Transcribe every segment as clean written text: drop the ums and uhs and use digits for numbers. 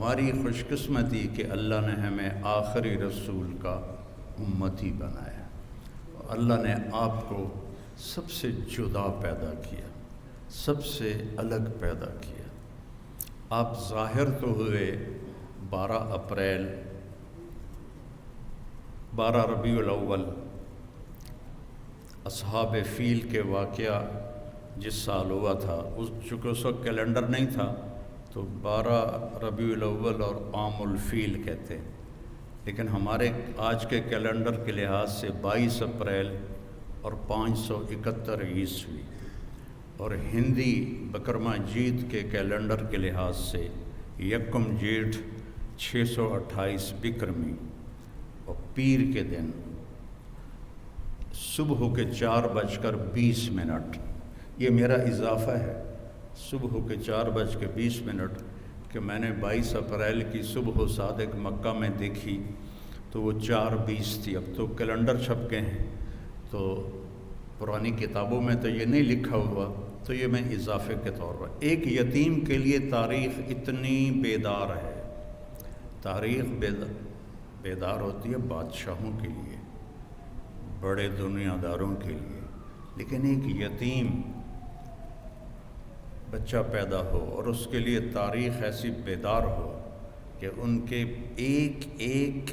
ہماری خوش قسمتی کہ اللہ نے ہمیں آخری رسول کا امتی بنایا۔ اللہ نے آپ کو سب سے جدا پیدا کیا، سب سے الگ پیدا کیا۔ آپ ظاہر تو ہوئے 12 اپریل 12 ربیع الاول، اصحاب فیل کے واقعہ جس سال ہوا تھا، چونکہ اس وقت کیلنڈر نہیں تھا تو 12 ربیع الاول اور عام الفیل کہتے ہیں، لیکن ہمارے آج کے کیلنڈر کے لحاظ سے 22 اپریل اور 571 عیسوی، اور ہندی بکرما جیت کے کیلنڈر کے لحاظ سے 1 جیٹھ 628 بکرمی، اور پیر کے دن صبح کے 4:20۔ یہ میرا اضافہ ہے، صبح کے 4:20 کہ میں نے 22 اپریل کی صبح صادق مکہ میں دیکھی تو وہ 4:20 تھی۔ اب تو کیلنڈر چھپ گئے ہیں تو پرانی کتابوں میں تو یہ نہیں لکھا ہوا، تو یہ میں اضافے کے طور پر۔ ایک یتیم کے لیے تاریخ اتنی بیدار ہے، تاریخ بیدار ہوتی ہے بادشاہوں کے لیے، بڑے دنیا داروں کے لیے، لیکن ایک یتیم بچہ پیدا ہو اور اس کے لیے تاریخ ایسی بیدار ہو کہ ان کے ایک ایک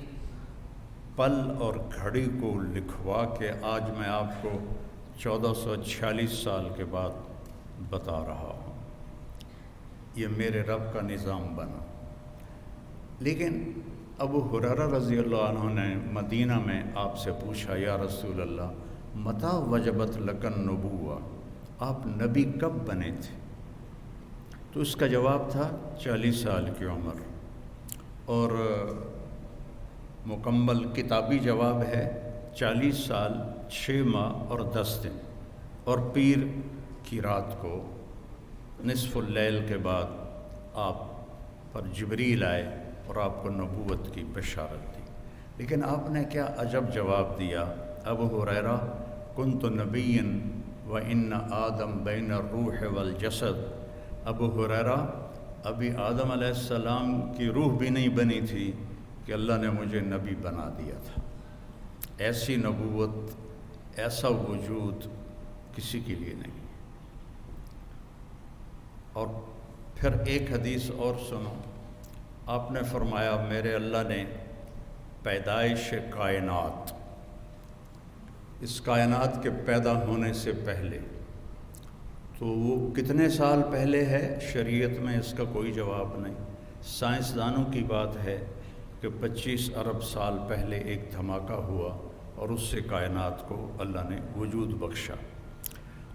پل اور گھڑی کو لکھوا کے آج میں آپ کو 1446 سال کے بعد بتا رہا ہوں۔ یہ میرے رب کا نظام بنا۔ لیکن ابو ہریرہ رضی اللہ عنہ نے مدینہ میں آپ سے پوچھا، یا رسول اللہ متی وجبت لک النبوہ، آپ نبی کب بنے تھے؟ تو اس کا جواب تھا 40 سال کی عمر، اور مکمل کتابی جواب ہے 40 سال 6 ماہ اور 10 دن، اور پیر کی رات کو نصف اللیل کے بعد آپ پر جبریل آئے اور آپ کو نبوت کی بشارت دی۔ لیکن آپ نے کیا عجب جواب دیا، ابو ہریرہ کنت نبیا وان آدم بین الروح والجسد۔ ابو ہریرہ ابھی آدم علیہ السلام کی روح بھی نہیں بنی تھی کہ اللہ نے مجھے نبی بنا دیا تھا۔ ایسی نبوت، ایسا وجود کسی کے لیے نہیں۔ اور پھر ایک حدیث اور سنو، آپ نے فرمایا میرے اللہ نے پیدائش کائنات، اس کائنات کے پیدا ہونے سے پہلے، تو وہ کتنے سال پہلے ہے شریعت میں اس کا کوئی جواب نہیں۔ سائنسدانوں کی بات ہے کہ 25 ارب سال پہلے ایک دھماکہ ہوا اور اس سے کائنات کو اللہ نے وجود بخشا۔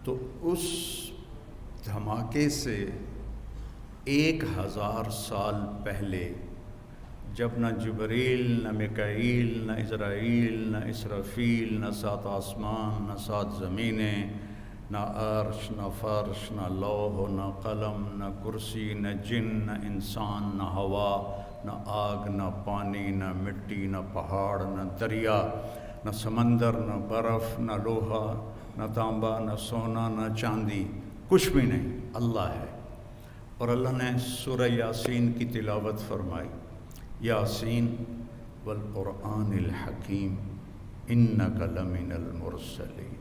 تو اس دھماکے سے 1000 سال پہلے جب نہ جبریل، نہ میکائیل، نہ عزرائیل، نہ اسرافیل، نہ 7 آسمان، نہ 7 زمینیں، نہ عرش، نہ فرش، نہ لوح، نہ قلم، نہ کرسی، نہ جن، نہ انسان، نہ ہوا، نہ آگ، نہ پانی، نہ مٹی، نہ پہاڑ، نہ دریا، نہ سمندر، نہ برف، نہ لوہا، نہ تانبا، نہ سونا، نہ چاندی، کچھ بھی نہیں، اللہ ہے۔ اور اللہ نے سورہ یاسین کی تلاوت فرمائی، یاسین والقرآن الحکیم انک لمن المرسلین۔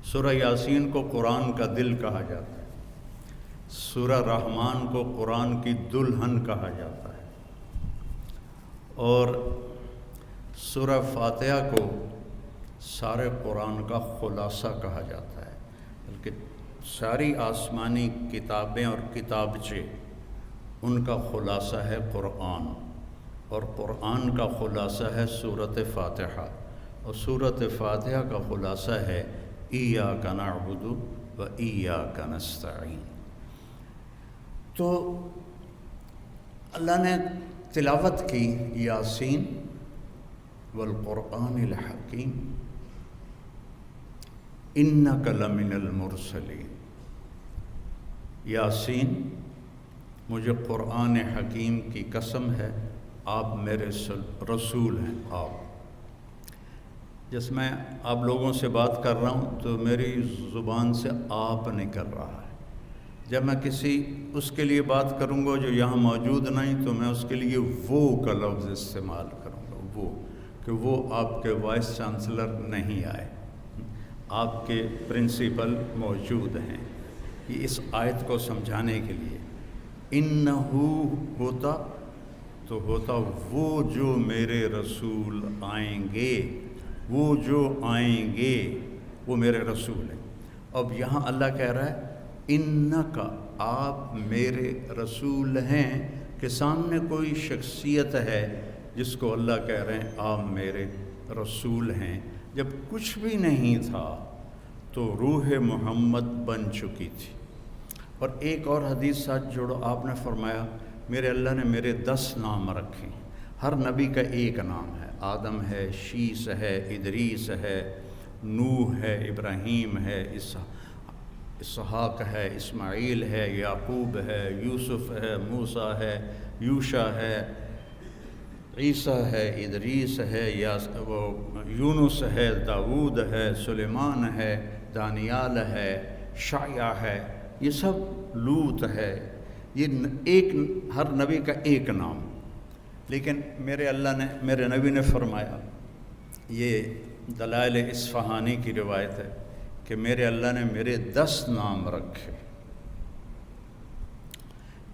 سورہ یاسین کو قرآن کا دل کہا جاتا ہے، سورہ رحمان کو قرآن کی دلہن کہا جاتا ہے، اور سورہ فاتحہ کو سارے قرآن کا خلاصہ کہا جاتا ہے، بلکہ ساری آسمانی کتابیں اور کتابچے ان کا خلاصہ ہے قرآن، اور قرآن کا خلاصہ ہے سورۃ فاتحہ، اور سورۃ فاتحہ کا خلاصہ ہے ایاک نعبد و ایاک نستعین۔ تو اللہ نے تلاوت کی یاسین والقرآن الحکیم انک لمن المرسلین۔ یاسین، مجھے قرآن حکیم کی قسم ہے آپ میرے رسول ہیں۔ آپ جس میں آپ لوگوں سے بات کر رہا ہوں تو میری زبان سے آپ نکل رہا ہے، جب میں کسی اس کے لیے بات کروں گا جو یہاں موجود نہیں تو میں اس کے لیے وہ کا لفظ استعمال کروں گا، وہ کہ وہ آپ کے وائس چانسلر نہیں آئے، آپ کے پرنسپل موجود ہیں۔ یہ اس آیت کو سمجھانے کے لیے انہو ہوتا تو ہوتا وہ جو میرے رسول آئیں گے، وہ جو آئیں گے وہ میرے رسول ہیں۔ اب یہاں اللہ کہہ رہا ہے انکا، آپ میرے رسول ہیں، کہ سامنے کوئی شخصیت ہے جس کو اللہ کہہ رہے ہیں آپ میرے رسول ہیں۔ جب کچھ بھی نہیں تھا تو روح محمد بن چکی تھی۔ اور ایک اور حدیث ساتھ جوڑو، آپ نے فرمایا میرے اللہ نے میرے 10 نام رکھے، ہر نبی کا ایک نام ہے، آدم ہے، شیس ہے، ادریس ہے، نوح ہے، ابراہیم ہے، اسحاق ہے، اسماعیل ہے، یعقوب ہے، یوسف ہے، موسیٰ ہے، یوشع ہے، عیسیٰ ہے، ادریس ہے، وہ یونس ہے، داود ہے، سلیمان ہے، دانیال ہے، شعیع ہے، یہ سب لوط ہے۔ یہ ایک ہر نبی کا ایک نام، لیکن میرے اللہ نے، میرے نبی نے فرمایا، یہ دلائل اصفہانی کی روایت ہے کہ میرے اللہ نے میرے 10 نام رکھے۔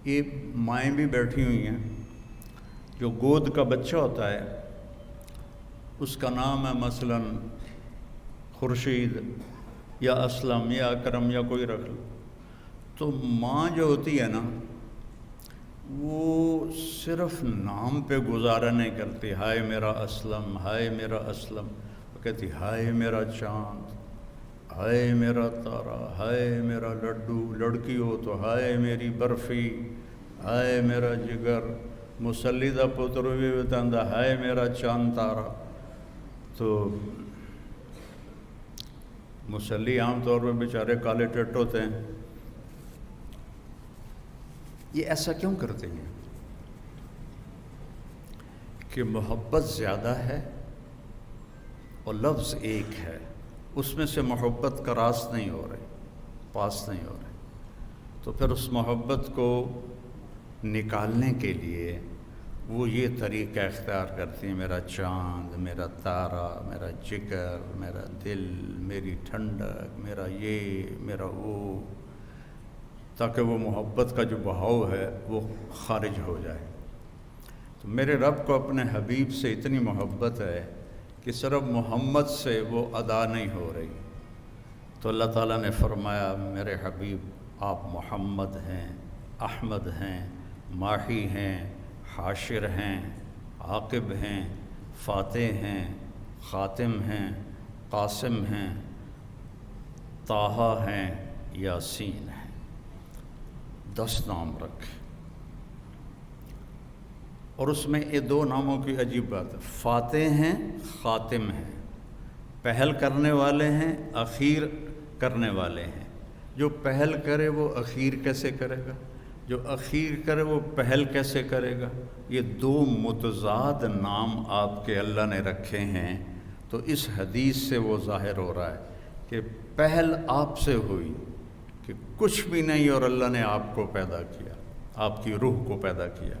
یہ مائیں بھی بیٹھی ہوئی ہیں، جو گود کا بچہ ہوتا ہے اس کا نام ہے مثلاً خورشید یا اسلم یا اکرم یا کوئی رکھ لو، تو ماں جو ہوتی ہے نا وہ صرف نام پہ گزارا نہیں کرتی، ہائے میرا اسلم، ہائے میرا اسلم، وہ کہتی ہائے میرا چاند، ہائے میرا تارا، ہائے میرا لڈو، لڑکی ہو تو ہائے میری برفی، ہائے میرا جگر، مسلی دا پتر بھی بتاندہ ہائے میرا چاند تارا۔ تو مسلی عام طور پہ بیچارے کالے ٹٹ ہوتے ہیں، یہ ایسا کیوں کرتے ہیں؟ کہ محبت زیادہ ہے اور لفظ ایک ہے، اس میں سے محبت کا راس نہیں ہو رہے، پاس نہیں ہو رہے، تو پھر اس محبت کو نکالنے کے لیے وہ یہ طریقہ اختیار کرتی ہیں، میرا چاند، میرا تارا، میرا جگر، میرا دل، میری ٹھنڈک، میرا یہ، میرا وہ، تاکہ وہ محبت کا جو بہاؤ ہے وہ خارج ہو جائے۔ تو میرے رب کو اپنے حبیب سے اتنی محبت ہے کہ صرف محمد سے وہ ادا نہیں ہو رہی، تو اللہ تعالیٰ نے فرمایا میرے حبیب آپ محمد ہیں، احمد ہیں، ماہی ہیں، حاشر ہیں، عاقب ہیں، فاتح ہیں، خاتم ہیں، قاسم ہیں، طٰہٰ ہیں، یاسین ہیں۔ 10 نام رکھے، اور اس میں یہ 2 ناموں کی عجیب بات ہے، فاتح ہیں، خاتم ہیں، پہل کرنے والے ہیں، اخیر کرنے والے ہیں۔ جو پہل کرے وہ اخیر کیسے کرے گا؟ جو اخیر کرے وہ پہل کیسے کرے گا؟ یہ 2 متضاد نام آپ کے اللہ نے رکھے ہیں، تو اس حدیث سے وہ ظاہر ہو رہا ہے کہ پہل آپ سے ہوئی، کہ کچھ بھی نہیں اور اللہ نے آپ کو پیدا کیا، آپ کی روح کو پیدا کیا،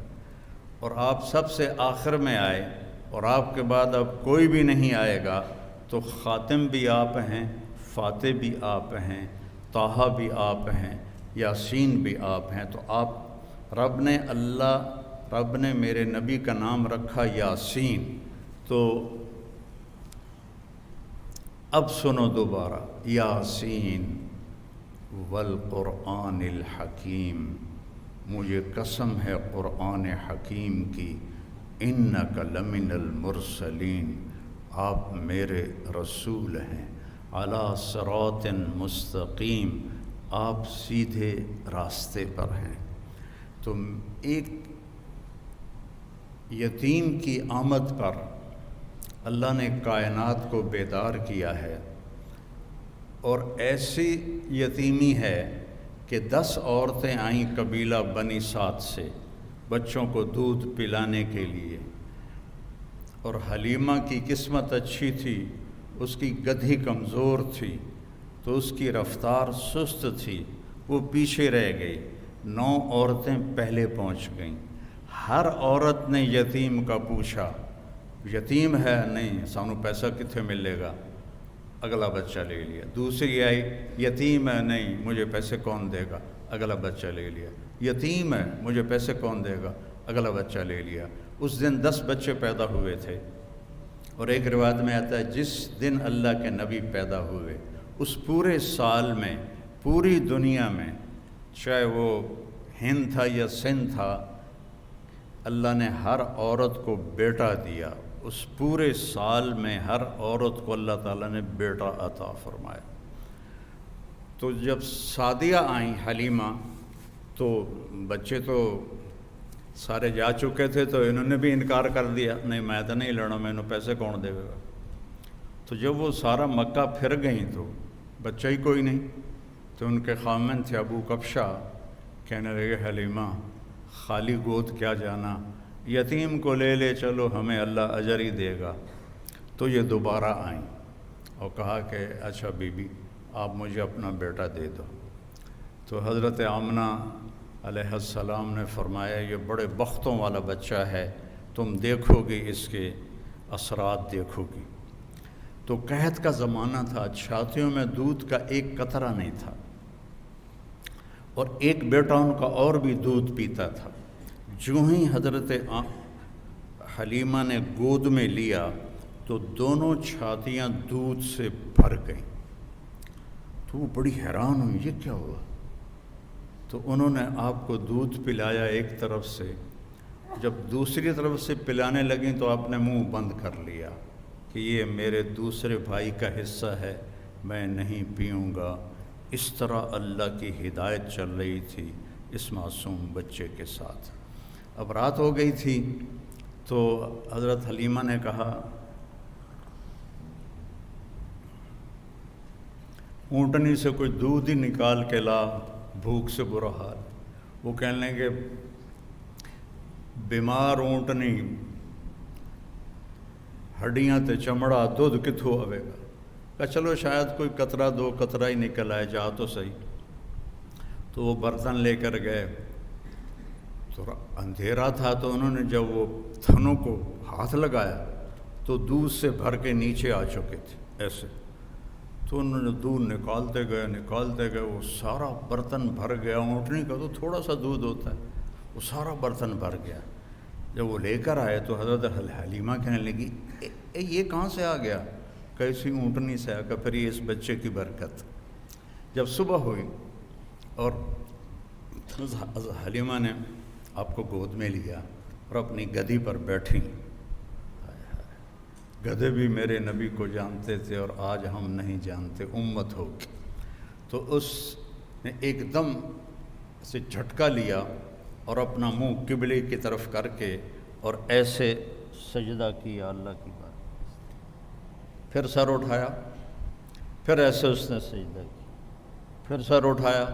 اور آپ سب سے آخر میں آئے، اور آپ کے بعد اب کوئی بھی نہیں آئے گا، تو خاتم بھی آپ ہیں، فاتح بھی آپ ہیں، طٰہٰ بھی آپ ہیں، یاسین بھی آپ ہیں۔ تو آپ رب نے میرے نبی کا نام رکھا یاسین۔ تو اب سنو دوبارہ، یاسین والقرآن الحکیم، مجھے قسم ہے قرآن حکیم کی، انک لمن المرسلین، آپ میرے رسول ہیں، علی صراط مستقیم، آپ سیدھے راستے پر ہیں۔ تو ایک یتیم کی آمد پر اللہ نے کائنات کو بیدار کیا ہے، اور ایسی یتیمی ہے کہ 10 عورتیں آئیں قبیلہ بنی سعد سے بچوں کو دودھ پلانے کے لیے، اور حلیمہ کی قسمت اچھی تھی، اس کی گدھی کمزور تھی، تو اس کی رفتار سست تھی، وہ پیچھے رہ گئی، 9 عورتیں پہلے پہنچ گئیں۔ ہر عورت نے یتیم کا پوچھا، یتیم ہے؟ نہیں، سانو پیسہ کتنے ملے گا؟ اگلا بچہ لے لیا۔ دوسری آئی، یتیم ہے؟ نہیں، مجھے پیسے کون دے گا؟ اگلا بچہ لے لیا۔ یتیم ہے، مجھے پیسے کون دے گا؟ اگلا بچہ لے لیا۔ اس دن 10 بچے پیدا ہوئے تھے، اور ایک روایت میں آتا ہے جس دن اللہ کے نبی پیدا ہوئے اس پورے سال میں پوری دنیا میں، چاہے وہ ہند تھا یا سندھ تھا، اللہ نے ہر عورت کو بیٹا دیا۔ اس پورے سال میں ہر عورت کو اللہ تعالیٰ نے بیٹا عطا فرمایا۔ تو جب سعدیہ آئیں حلیمہ، تو بچے تو سارے جا چکے تھے، تو انہوں نے بھی انکار کر دیا، نہیں میں تو نہیں لینا، میں نے پیسے کون دے گا۔ تو جب وہ سارا مکہ پھر گئیں تو بچہ ہی کوئی نہیں، تو ان کے خامن تھے ابو کبشہ، کہنے لگے حلیمہ خالی گود کیا جانا، یتیم کو لے لے چلو، ہمیں اللہ اجر ہی دے گا۔ تو یہ دوبارہ آئیں اور کہا کہ اچھا بی بی آپ مجھے اپنا بیٹا دے دو۔ تو حضرت آمنہ علیہ السلام نے فرمایا یہ بڑے بختوں والا بچہ ہے، تم دیکھو گی اس کے اثرات دیکھو گی۔ تو قحط کا زمانہ تھا، چھاتیوں میں دودھ کا ایک قطرہ نہیں تھا، اور ایک بیٹا ان کا اور بھی دودھ پیتا تھا۔ جو ہی حضرت حلیمہ نے گود میں لیا تو دونوں چھاتیاں دودھ سے بھر گئیں۔ تو وہ بڑی حیران ہوئی، یہ کیا ہوا؟ تو انہوں نے آپ کو دودھ پلایا ایک طرف سے، جب دوسری طرف سے پلانے لگیں تو آپ نے منہ بند کر لیا کہ یہ میرے دوسرے بھائی کا حصہ ہے، میں نہیں پیوں گا۔ اس طرح اللہ کی ہدایت چل رہی تھی اس معصوم بچے کے ساتھ۔ اب رات ہو گئی تھی، تو حضرت حلیمہ نے کہا اونٹنی سے کوئی دودھ ہی نکال کے لا، بھوک سے برا حال۔ وہ کہنے لگے بیمار اونٹنی ہڈیاں تے چمڑا، دودھ کتھوں آوے گا؟ کہا چلو شاید کوئی قطرہ 2 قطرہ ہی نکل آئے، جا تو صحیح۔ تو وہ برتن لے کر گئے، تو اندھیرا تھا، تو انہوں نے جب وہ تھنوں کو ہاتھ لگایا تو دودھ سے بھر کے نیچے آ چکے تھے ایسے۔ تو انہوں نے دودھ نکالتے گئے، وہ سارا برتن بھر گیا۔ اونٹنی کا تو تھوڑا سا دودھ ہوتا ہے، وہ سارا برتن بھر گیا۔ جب وہ لے کر آئے تو حضرت حلیمہ کہنے لگی یہ کہاں سے آ گیا؟ کیسی اونٹنی سے آ گیا؟ پھر یہ اس بچے کی برکت۔ جب صبح ہوئی اور حلیمہ نے آپ کو گود میں لیا اور اپنی گدھی پر بیٹھی، گدھے بھی میرے نبی کو جانتے تھے اور آج ہم نہیں جانتے امت ہو کے۔ تو اس نے ایک دم سے جھٹکا لیا اور اپنا منہ قبلے کی طرف کر کے اور ایسے سجدہ کیا اللہ کی بات، پھر سر اٹھایا، پھر ایسے اس نے سجدہ کیا، پھر سر اٹھایا،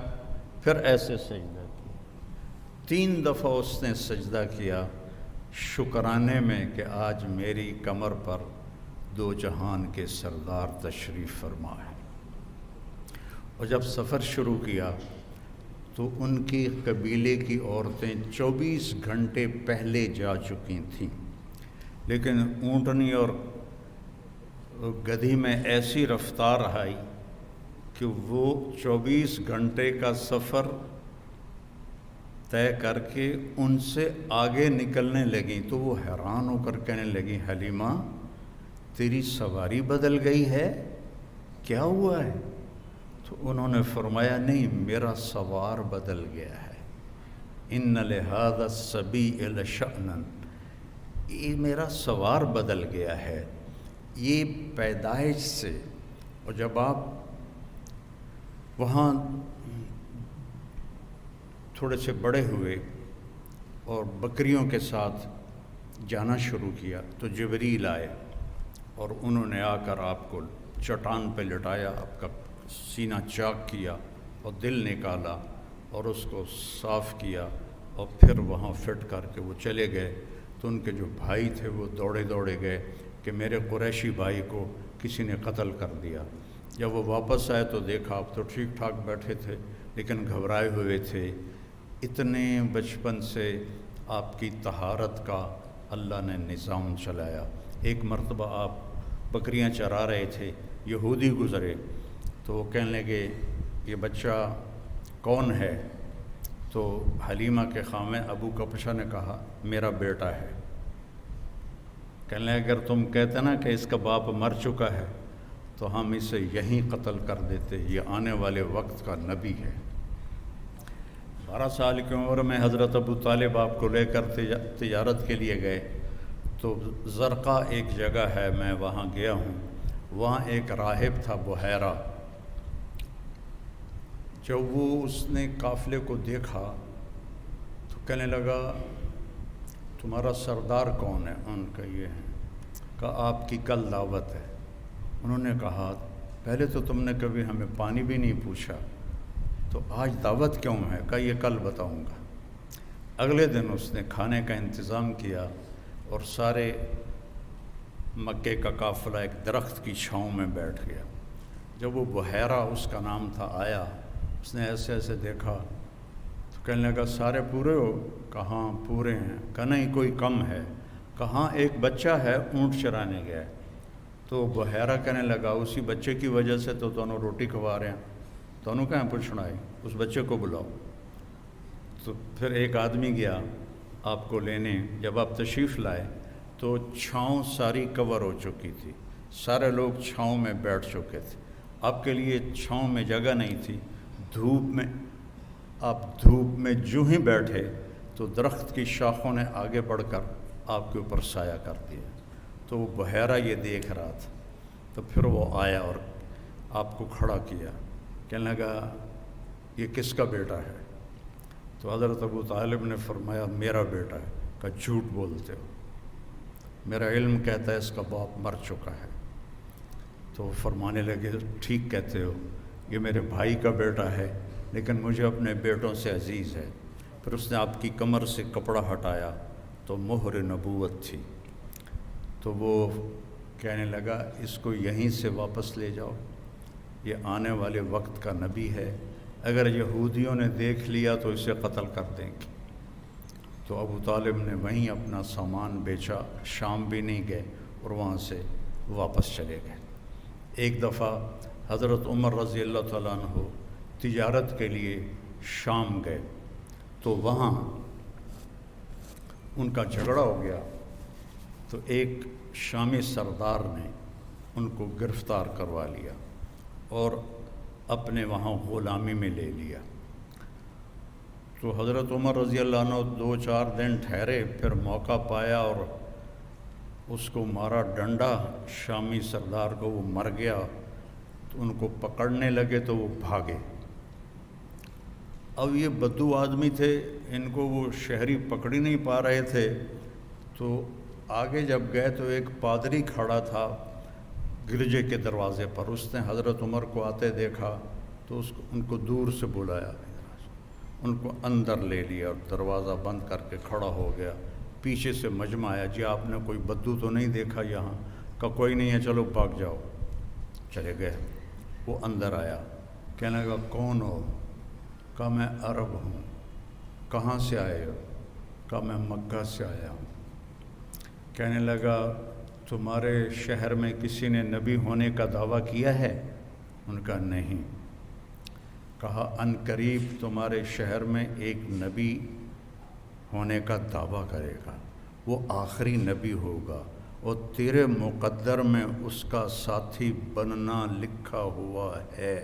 پھر ایسے سجدہ کیا۔ 3 دفعہ اس نے سجدہ کیا شکرانے میں کہ آج میری کمر پر 2 جہان کے سردار تشریف فرما ہے۔ اور جب سفر شروع کیا تو ان کی قبیلے کی عورتیں 24 گھنٹے پہلے جا چکی تھیں، لیکن اونٹنی اور گدھی میں ایسی رفتار آئی کہ وہ 24 گھنٹے کا سفر طے کر کے ان سے آگے نکلنے لگیں۔ تو وہ حیران ہو کر کہنے لگی حلیمہ تیری سواری بدل گئی ہے، کیا ہوا ہے؟ تو انہوں نے فرمایا نہیں، میرا سوار بدل گیا ہے، ان لہذا الصبی لشأنا، یہ میرا سوار بدل گیا ہے، یہ پیدائش سے۔ اور جب آپ وہاں تھوڑے سے بڑے ہوئے اور بکریوں کے ساتھ جانا شروع کیا تو جبریل آئے اور انہوں نے آ کر آپ کو چٹان پہ لٹایا، آپ کا سینہ چاک کیا اور دل نکالا اور اس کو صاف کیا، اور پھر وہاں فٹ کر کے وہ چلے گئے۔ تو ان کے جو بھائی تھے وہ دوڑے گئے کہ میرے قریشی بھائی کو کسی نے قتل کر دیا۔ جب وہ واپس آئے تو دیکھا آپ تو ٹھیک ٹھاک بیٹھے تھے، لیکن گھبرائے ہوئے تھے. اتنے بچپن سے آپ کی طہارت کا اللہ نے نظام چلایا. ایک مرتبہ آپ بکریاں چرا رہے تھے، یہودی گزرے تو وہ کہنے لگے یہ بچہ کون ہے؟ تو حلیمہ کے خامے ابو کبشہ نے کہا میرا بیٹا ہے. کہنے لگے اگر تم کہتے نا کہ اس کا باپ مر چکا ہے تو ہم اسے یہیں قتل کر دیتے، یہ آنے والے وقت کا نبی ہے. 12 سال کی عمر میں حضرت ابو طالب آپ کو لے کر تجارت کے لیے گئے تو زرقا ایک جگہ ہے، میں وہاں گیا ہوں. وہاں ایک راہب تھا بحیرہ. جب وہ اس نے قافلے کو دیکھا تو کہنے لگا تمہارا سردار کون ہے؟ ان کا یہ ہے. کہا آپ کی کل دعوت ہے. انہوں نے کہا پہلے تو تم نے کبھی ہمیں پانی بھی نہیں پوچھا تو آج دعوت کیوں ہے؟ کہا یہ کل بتاؤں گا. اگلے دن اس نے کھانے کا انتظام کیا اور سارے مکے کا قافلہ ایک درخت کی چھاؤں میں بیٹھ گیا. جب وہ بحیرہ اس کا نام تھا آیا، اس نے ایسے ایسے دیکھا تو کہنے لگا سارے پورے ہو؟ کہاں پورے ہیں. کہا نہیں کوئی کم ہے. کہاں ایک بچہ ہے اونٹ چرانے گیا. تو بحیرہ کہنے لگا اسی بچے کی وجہ سے تو دونوں روٹی کھوا رہے ہیں، دونوں کہاں پوچھنا ہے، اس بچے کو بلاؤ. تو پھر ایک آدمی گیا آپ کو لینے. جب آپ تشریف لائے تو چھاؤں ساری کور ہو چکی تھی، سارے لوگ چھاؤں میں بیٹھ چکے تھے. آپ کے لیے چھاؤں میں جگہ نہیں تھی. دھوپ میں جو ہی بیٹھے تو درخت کی شاخوں نے آگے بڑھ کر آپ کے اوپر سایہ کر دیا. تو وہ بحیرہ یہ دیکھ رہا تھا. تو پھر وہ آیا اور آپ کو کھڑا کیا. کہنے لگا یہ کس کا بیٹا ہے؟ تو حضرت ابو طالب نے فرمایا میرا بیٹا ہے. کہا جھوٹ بولتے ہو، میرا علم کہتا ہے اس کا باپ مر چکا ہے. تو فرمانے لگے ٹھیک کہتے ہو، یہ میرے بھائی کا بیٹا ہے لیکن مجھے اپنے بیٹوں سے عزیز ہے. پھر اس نے آپ کی کمر سے کپڑا ہٹایا تو مہر نبوت تھی. تو وہ کہنے لگا اس کو یہیں سے واپس لے جاؤ، یہ آنے والے وقت کا نبی ہے، اگر یہودیوں نے دیکھ لیا تو اسے قتل کر دیں گے. تو ابو طالب نے وہیں اپنا سامان بیچا، شام بھی نہیں گئے اور وہاں سے واپس چلے گئے. ایک دفعہ حضرت عمر رضی اللہ تعالیٰ عنہ تجارت کے لیے شام گئے تو وہاں ان کا جھگڑا ہو گیا. تو ایک شامی سردار نے ان کو گرفتار کروا لیا اور اپنے وہاں غلامی میں لے لیا. تو حضرت عمر رضی اللہ عنہ 2-4 دن ٹھہرے، پھر موقع پایا اور اس کو مارا ڈنڈا شامی سردار کو. وہ مر گیا تو ان کو پکڑنے لگے تو وہ بھاگے. اب یہ بدو آدمی تھے، ان کو وہ شہری پکڑ ہی نہیں پا رہے تھے. تو آگے جب گئے تو ایک پادری کھڑا تھا گرجے کے دروازے پر. اس نے حضرت عمر کو آتے دیکھا تو ان کو دور سے بلایا، ان کو اندر لے لیا اور دروازہ بند کر کے کھڑا ہو گیا. پیچھے سے مجمع آیا، جی آپ نے کوئی بدو تو نہیں دیکھا یہاں؟ کہا کوئی نہیں ہے، چلو بھاگ جاؤ. چلے گئے. وہ اندر آیا، کہنے لگا کون ہو؟ کہا میں عرب ہوں. کہاں سے آئے ہو؟ کہا میں مکہ سے آیا ہوں. کہنے لگا تمہارے شہر میں کسی نے نبی ہونے کا دعویٰ کیا ہے؟ ان کا نہیں. کہا ان قریب تمہارے شہر میں ایک نبی ہونے کا دعویٰ کرے گا، وہ آخری نبی ہوگا اور تیرے مقدر میں اس کا ساتھی بننا لکھا ہوا ہے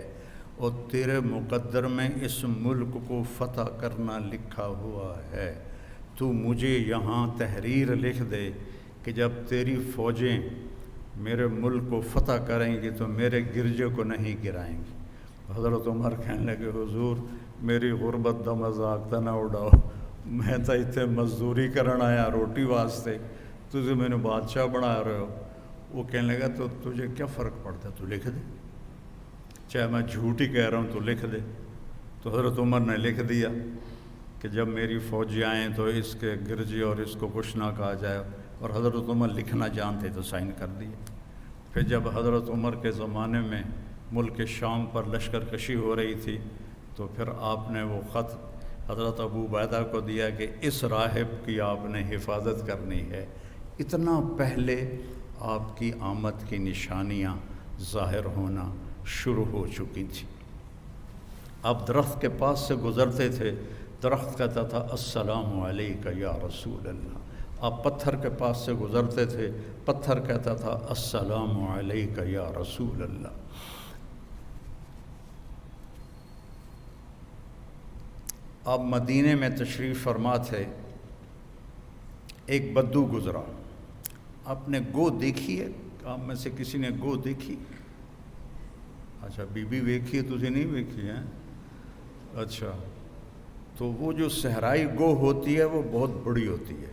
اور تیرے مقدر میں اس ملک کو فتح کرنا لکھا ہوا ہے. تو مجھے یہاں تحریر لکھ دے کہ جب تیری فوجیں میرے ملک کو فتح کریں گی تو میرے گرجے کو نہیں گرائیں گی. حضرت عمر کہنے لگے حضور میری غربت دا مذاق تا نہ اڑاؤ، میں تو اتنے مزدوری کرن آیا روٹی واسطے، تجھے میں نے بادشاہ بنا رہے ہو. وہ کہنے لگا تو تجھے کیا فرق پڑتا ہے، تو لکھ دے، چاہے میں جھوٹ ہی کہہ رہا ہوں تو لکھ دے. تو حضرت عمر نے لکھ دیا کہ جب میری فوجی آئیں تو اس کے گرجے اور اس کو کچھ نہ کہا جائے. اور حضرت عمر لکھنا جانتے تو سائن کر دیے. پھر جب حضرت عمر کے زمانے میں ملک شام پر لشکر کشی ہو رہی تھی تو تو پھر آپ نے وہ خط حضرت ابو عبیدہ کو دیا کہ اس راہب کی آپ نے حفاظت کرنی ہے۔ اتنا پہلے آپ کی آمد کی نشانیاں ظاہر ہونا شروع ہو چکی تھیں۔ آپ درخت کے پاس سے گزرتے تھے، درخت کہتا تھا السلام علیک یا رسول اللہ۔ آپ پتھر کے پاس سے گزرتے تھے، پتھر کہتا تھا السلام علیک یا رسول اللہ۔ آپ مدینے میں تشریف فرما تھے، ایک بدو گزرا، آپ نے گو دیکھی ہے؟ آپ میں سے کسی نے گو دیکھی؟ اچھا، بی بی ویکھی ہے، تسی نہیں ویکھی ہیں؟ اچھا، تو وہ جو صحرائی گو ہوتی ہے وہ بہت بڑی ہوتی ہے۔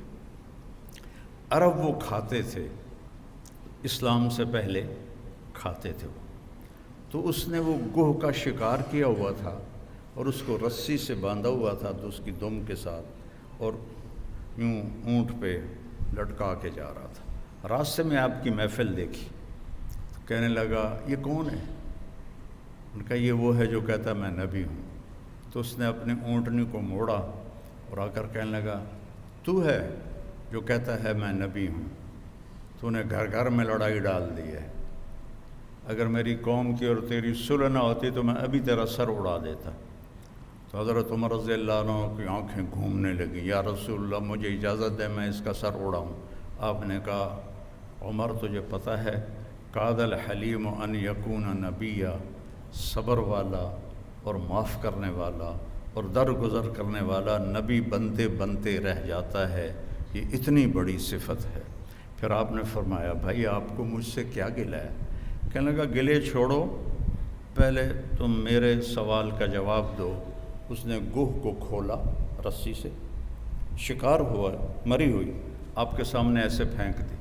عرب وہ کھاتے تھے، اسلام سے پہلے کھاتے تھے وہ۔ تو اس نے وہ گوہ کا شکار کیا ہوا تھا اور اس کو رسی سے باندھا ہوا تھا، تو اس کی دم کے ساتھ، اور یوں اونٹ پہ لٹکا کے جا رہا تھا۔ راستے میں آپ کی محفل دیکھی تو کہنے لگا یہ کون ہے؟ ان کا یہ وہ ہے جو کہتا ہے میں نبی ہوں۔ تو اس نے اپنے اونٹنی کو موڑا اور آ کر کہنے لگا تو ہے جو کہتا ہے میں نبی ہوں؟ تو نے گھر گھر میں لڑائی ڈال دی ہے، اگر میری قوم کی اور تیری صلح نہ ہوتی تو میں ابھی تیرا سر اڑا دیتا۔ تو حضرت عمر رضی اللہ عنہ کی آنکھیں گھومنے لگیں، یا رسول اللہ مجھے اجازت دے میں اس کا سر اڑاؤں۔ آپ نے کہا عمر تجھے پتہ ہے کاد الحلیم ان یکون نبیہ، صبر والا اور معاف کرنے والا اور درگزر کرنے والا نبی بنتے بنتے رہ جاتا ہے، یہ اتنی بڑی صفت ہے۔ پھر آپ نے فرمایا بھائی آپ کو مجھ سے کیا گلہ ہے؟ کہنے لگا گلے چھوڑو، پہلے تم میرے سوال کا جواب دو۔ اس نے گوہ کو کھولا رسی سے، شکار ہوا مری ہوئی آپ کے سامنے ایسے پھینک دی۔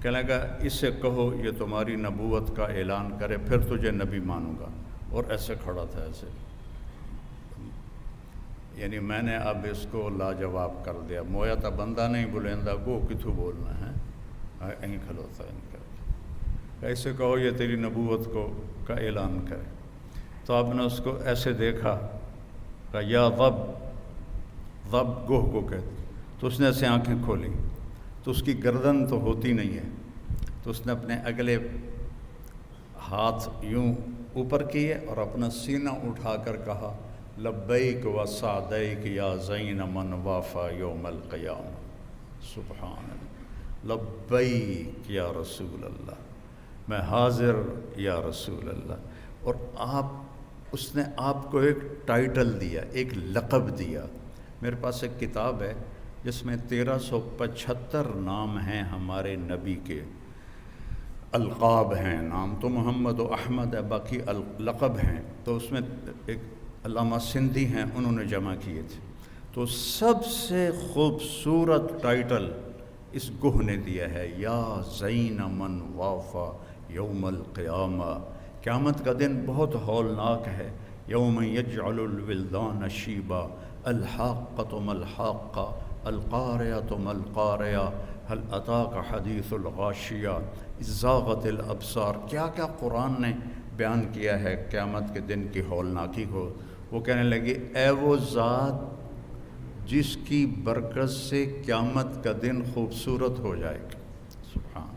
کہنے لگا اس سے کہو یہ تمہاری نبوت کا اعلان کرے، پھر تجھے نبی مانوں گا۔ اور ایسے کھڑا تھا ایسے، یعنی میں نے اب اس کو لاجواب کر دیا۔ مویا تا بندہ نہیں بلیندا گو کتھوں بولنا ہے، یہیں کھلوتا ان کا، ایسے کہو یہ تیری نبوت کو کا اعلان کرے۔ تو آپ نے اس کو ایسے دیکھا، کہا یا ضب، ضب گوہ کو کہتے، تو اس نے ایسے آنکھیں کھولی تو اس کی گردن تو ہوتی نہیں ہے، تو اس نے اپنے اگلے ہاتھ یوں اوپر کیے اور اپنا سینہ اٹھا کر کہا لبیک و سعدیک یا زین من وافا یوم القیامہ، سبحان اللہ، لبیک یا رسول اللہ، میں حاضر یا رسول اللہ۔ اور اس نے آپ کو ایک ٹائٹل دیا، ایک لقب دیا۔ میرے پاس ایک کتاب ہے جس میں 1375 نام ہیں ہمارے نبی کے، القاب ہیں، نام تو محمد و احمد ہے، باقی لقب ہیں۔ تو اس میں ایک علامہ سندھی ہیں، انہوں نے جمع کیے تھے۔ تو سب سے خوبصورت ٹائٹل اس گوہ نے دیا ہے، یا زین من وافا یوم القیامہ۔ قیامت کا دن بہت ہولناک ہے، یوم یجعل الولدان شیبا، الحاقۃ ما الحاقہ، القاریۃ ما القاریہ، هل اتاک حدیث الغاشیہ، زاغت الابصار۔ کیا کیا قرآن نے بیان کیا ہے قیامت کے دن کی ہولناکی کو۔ وہ کہنے لگے اے وہ ذات جس کی برکت سے قیامت کا دن خوبصورت ہو جائے گا، سبحان۔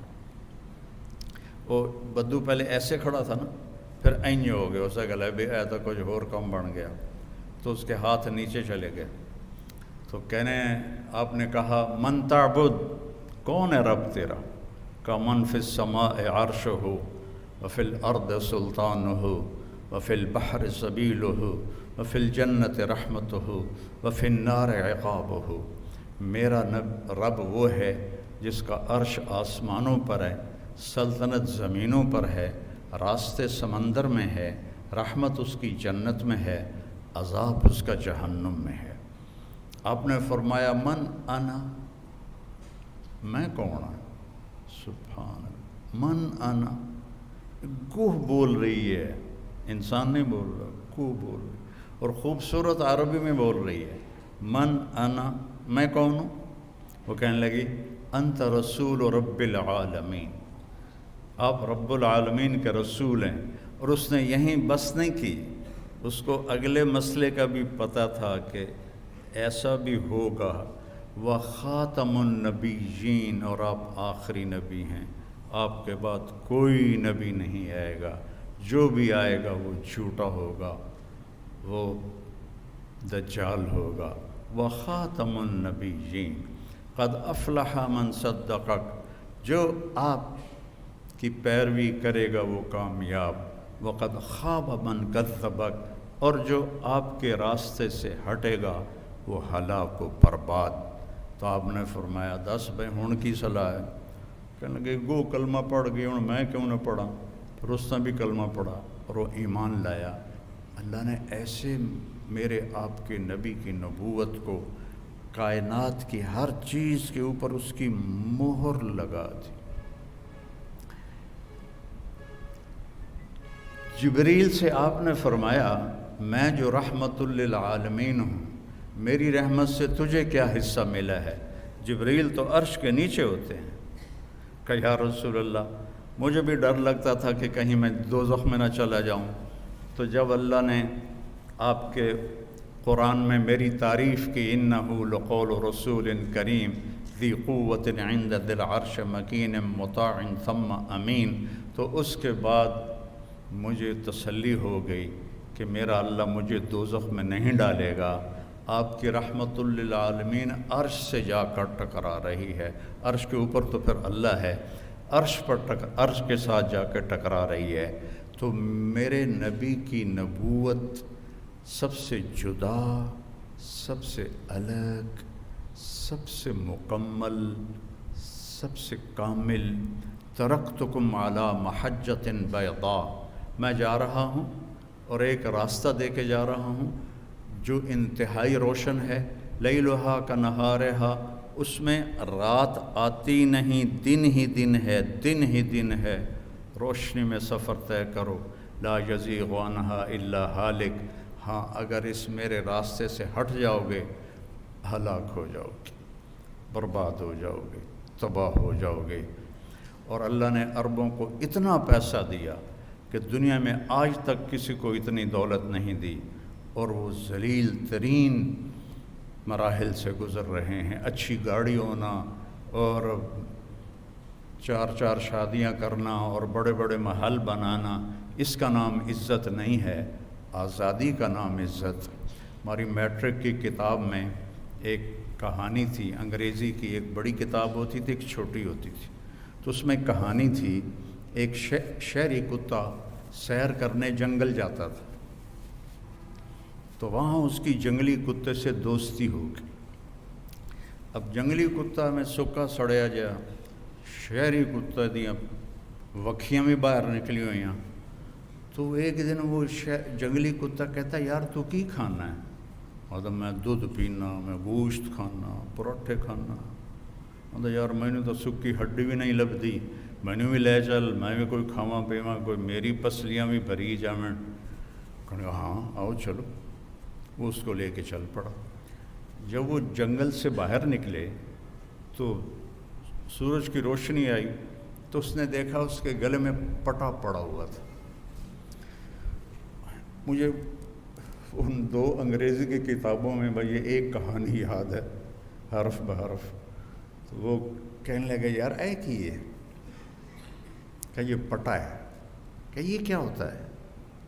وہ بدو پہلے ایسے کھڑا تھا نا، پھر اینج ہو گیا، اسے گلا بھی اے تو کچھ اور کم بن گیا، تو اس کے ہاتھ نیچے چلے گئے۔ تو کہنے آپ نے کہا من تعبد، کون ہے رب تیرا؟ کا من فی السماء عرشہ وفی الارض سلطانہ وفی البحر سبیلہ وفی الجنت رحمتہ وفی النار عقابہ۔ میرا رب وہ ہے جس کا عرش آسمانوں پر ہے، سلطنت زمینوں پر ہے، راستے سمندر میں ہے، رحمت اس کی جنت میں ہے، عذاب اس کا جہنم میں ہے۔ آپ نے فرمایا من انا، میں کون ہوں؟ سبحان اللہ، من انا، گوہ بول رہی ہے، انسان نہیں بول رہا، گوہ بول رہی ہے، اور خوبصورت عربی میں بول رہی ہے، من انا، میں کون ہوں؟ وہ کہنے لگی انت رسول رب العالمین، آپ رب العالمین کے رسول ہیں۔ اور اس نے یہیں بس نہیں کی، اس کو اگلے مسئلے کا بھی پتہ تھا کہ ایسا بھی ہوگا، وَخَاتَمُ النَّبِيِّينَ، اور آپ آخری نبی ہیں، آپ کے بعد کوئی نبی نہیں آئے گا، جو بھی آئے گا وہ جھوٹا ہوگا، وہ دجال ہوگا۔ وَخَاتَمُ النَّبِيِّينَ قَدْ أَفْلَحَ مَنْ صَدَّقَكَ، جو آپ کی پیروی کرے گا وہ کامیاب، وَقَدْ خَابَ مَنْ كَذَّبَكَ، اور جو آپ کے راستے سے ہٹے گا وہ ہلاک و برباد۔ تو آپ نے فرمایا دس بھائی ہن کی صلاح ہے؟ کہنے لگے گو کلمہ پڑھ گئی، ہن میں کیوں نہ پڑھا؟ رستم بھی کلمہ پڑھا اور وہ ایمان لایا۔ اللہ نے ایسے میرے آپ کے نبی کی نبوت کو کائنات کی ہر چیز کے اوپر اس کی مہر لگا دی۔ جبریل سے آپ نے فرمایا میں جو رحمت للعالمین ہوں، میری رحمت سے تجھے کیا حصہ ملا ہے؟ جبریل تو عرش کے نیچے ہوتے ہیں۔ کہ یا رسول اللہ، مجھے بھی ڈر لگتا تھا کہ کہیں میں دوزخ میں نہ چلا جاؤں۔ تو جب اللہ نے آپ کے قرآن میں میری تعریف کی، انہ لقول رسول کریم ذی قوت عند ذی العرش مکین مطاع ثم امین، تو اس کے بعد مجھے تسلی ہو گئی کہ میرا اللہ مجھے دوزخ میں نہیں ڈالے گا۔ آپ کی رحمت للعالمین عرش سے جا کر ٹکرا رہی ہے، عرش کے اوپر تو پھر اللہ ہے، عرش کے ساتھ جا کے ٹکرا رہی ہے۔ تو میرے نبی کی نبوت سب سے جدا، سب سے الگ، سب سے مکمل، سب سے کامل۔ ترکتکم علی محجۃ بیضاء، میں جا رہا ہوں اور ایک راستہ دے کے جا رہا ہوں جو انتہائی روشن ہے، لیلھا کنہارھا، اس میں رات آتی نہیں، دن ہی دن ہے، دن ہی دن ہے، روشنی میں سفر طے کرو، لا یزیغ عنہا الا ہالک، ہاں اگر اس میرے راستے سے ہٹ جاؤ گے ہلاک ہو جاؤ گے، برباد ہو جاؤ گے، تباہ ہو جاؤ گے۔ اور اللہ نے عربوں کو اتنا پیسہ دیا کہ دنیا میں آج تک کسی کو اتنی دولت نہیں دی، اور وہ ذلیل ترین مراحل سے گزر رہے ہیں۔ اچھی گاڑی ہونا اور چار چار شادیاں کرنا اور بڑے بڑے محل بنانا، اس کا نام عزت نہیں ہے، آزادی کا نام عزت۔ ہماری میٹرک کی کتاب میں ایک کہانی تھی، انگریزی کی ایک بڑی کتاب ہوتی تھی، ایک چھوٹی ہوتی تھی، تو اس میں کہانی تھی ایک شہری کتا سیر کرنے جنگل جاتا تھا، تو وہاں اس کی جنگلی کتے سے دوستی ہو گئی۔ اب جنگلی کتا میں سکا سڑیا جا، شہری کتا دیا وکھیاں بھی باہر نکلی ہوئی ہیں۔ تو ایک دن وہ جنگلی کتا کہتا یار تو کی کھانا ہے؟ اور میں دودھ پینا، میں گوشت کھانا، پراٹھے کھانا۔ اور یار میں نے تو سکی ہڈی بھی نہیں لبھی، میں نے بھی لے چل، میں بھی کوئی کھاواں پیواں، کوئی میری پسلیاں بھی بھری جاویں۔ کہا ہاں آؤ چلو، وہ اس کو لے کے چل پڑا۔ جب وہ جنگل سے باہر نکلے تو سورج کی روشنی آئی، تو اس نے دیکھا اس کے گلے میں پٹا پڑا ہوا تھا۔ مجھے ان دو انگریزی کی کتابوں میں بھائی یہ ایک کہانی یاد ہے حرف بحرف۔ تو وہ کہنے لگے یار اے کی یہ کہ یہ پٹا ہے، کہ یہ کیا ہوتا ہے؟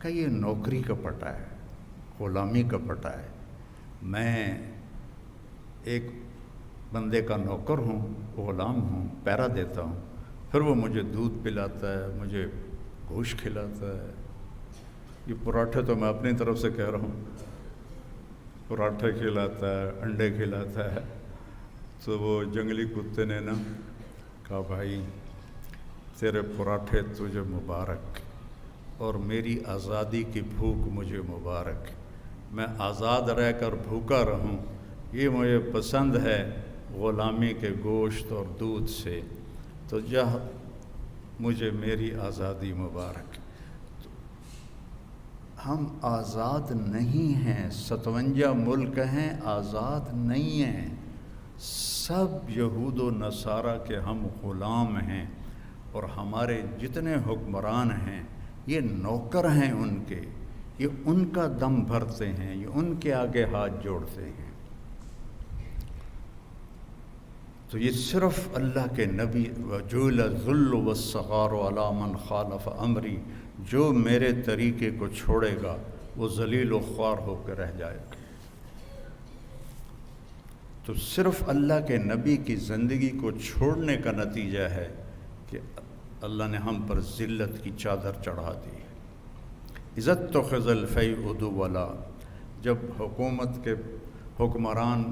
کہ یہ نوکری کا پٹا ہے، غلامی کا پٹا ہے۔ میں ایک بندے کا نوکر ہوں، غلام ہوں، پیرا دیتا ہوں، پھر وہ مجھے دودھ پلاتا ہے، مجھے گوشت کھلاتا ہے۔ یہ پراٹھے تو میں اپنی طرف سے کہہ رہا ہوں، پراٹھے کھلاتا ہے، انڈے کھلاتا ہے۔ تو وہ جنگلی کتے نے نا کہا بھائی تیرے پراٹھے تجھے مبارک، اور میری آزادی کی بھوک مجھے مبارک، میں آزاد رہ کر بھوکا رہوں، یہ مجھے پسند ہے غلامی کے گوشت اور دودھ سے، تو جا مجھے میری آزادی مبارک۔ ہم آزاد نہیں ہیں، 57 ملک ہیں، آزاد نہیں ہیں، سب یہود و نصارہ کے ہم غلام ہیں، اور ہمارے جتنے حکمران ہیں یہ نوکر ہیں ان کے، یہ ان کا دم بھرتے ہیں، یہ ان کے آگے ہاتھ جوڑتے ہیں۔ تو یہ صرف اللہ کے نبی وجول الذل والصغار علی من خالف امری، جو میرے طریقے کو چھوڑے گا وہ ذلیل و خوار ہو کے رہ جائے گا۔ تو صرف اللہ کے نبی کی زندگی کو چھوڑنے کا نتیجہ ہے کہ اللہ نے ہم پر ذلت کی چادر چڑھا دی ہے۔ عزت تو خزل فی ادو والا، جب حکومت کے حکمران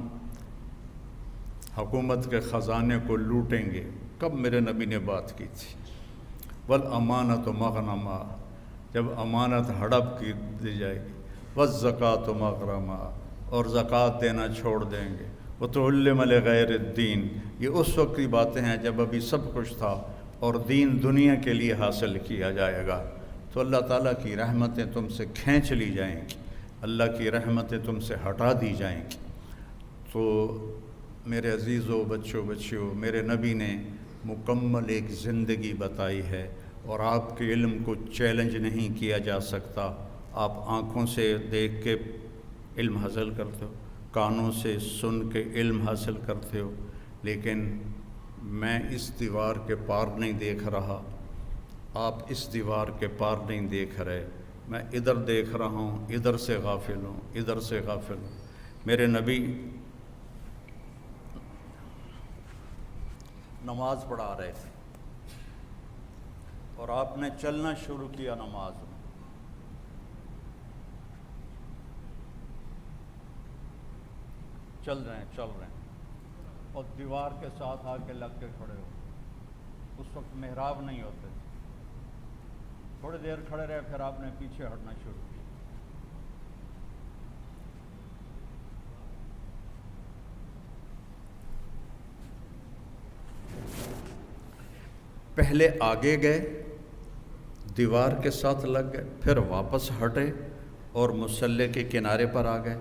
حکومت کے خزانے کو لوٹیں گے، کب میرے نبی نے بات کی تھی، والامانۃ مغنما، جب امانت ہڑپ کی دی جائے گی، والزکوٰۃ مغرما، اور زکوٰۃ دینا چھوڑ دیں گے، وتعلم لغیر الدین، یہ اس وقت کی باتیں ہیں جب ابھی سب کچھ تھا اور دین دنیا کے لیے حاصل کیا جائے گا۔ تو اللہ تعالیٰ کی رحمتیں تم سے کھینچ لی جائیں گی، اللہ کی رحمتیں تم سے ہٹا دی جائیں گی۔ تو میرے عزیزوں، بچیوں، میرے نبی نے مکمل ایک زندگی بتائی ہے، اور آپ کے علم کو چیلنج نہیں کیا جا سکتا۔ آپ آنکھوں سے دیکھ کے علم حاصل کرتے ہو، کانوں سے سن کے علم حاصل کرتے ہو، لیکن میں اس دیوار کے پار نہیں دیکھ رہا، آپ اس دیوار کے پار نہیں دیکھ رہے، میں ادھر دیکھ رہا ہوں، ادھر سے غافل ہوں، ادھر سے غافل ہوں۔ میرے نبی نماز پڑھا رہے تھے اور آپ نے چلنا شروع کیا نماز میں، چل رہے ہیں اور دیوار کے ساتھ آ کے لگ کے کھڑے ہو۔ اس وقت محراب نہیں ہوتے، تھوڑی دیر کھڑے رہے، پھر آپ نے پیچھے ہٹنا شروع کیا۔ پہلے آگے گئے، دیوار کے ساتھ لگ گئے، پھر واپس ہٹے اور مصلی کے کنارے پر آ گئے۔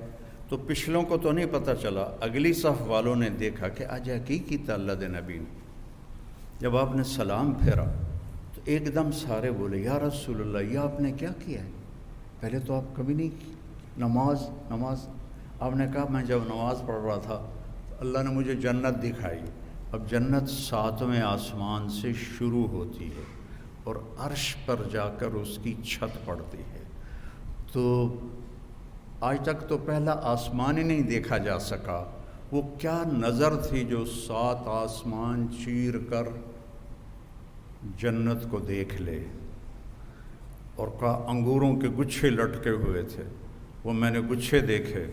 تو پچھلوں کو تو نہیں پتہ چلا، اگلی صف والوں نے دیکھا کہ آج کی کیتا اللہ دے نبی نے۔ جب آپ نے سلام پھیرا تو ایک دم سارے بولے یا رسول اللہ، یہ آپ نے کیا کیا ہے؟ پہلے تو آپ کبھی نہیں کی نماز۔ آپ نے کہا میں جب نماز پڑھ رہا تھا تو اللہ نے مجھے جنت دکھائی۔ اب جنت 7ویں آسمان سے شروع ہوتی ہے اور عرش پر جا کر اس کی چھت پڑتی ہے۔ تو آج تک تو پہلا آسمان ہی نہیں دیکھا جا سکا، وہ کیا نظر تھی جو 7 آسمان چیر کر جنت کو دیکھ لے۔ اور کہا انگوروں کے گچھے لٹکے ہوئے تھے، وہ میں نے گچھے دیکھے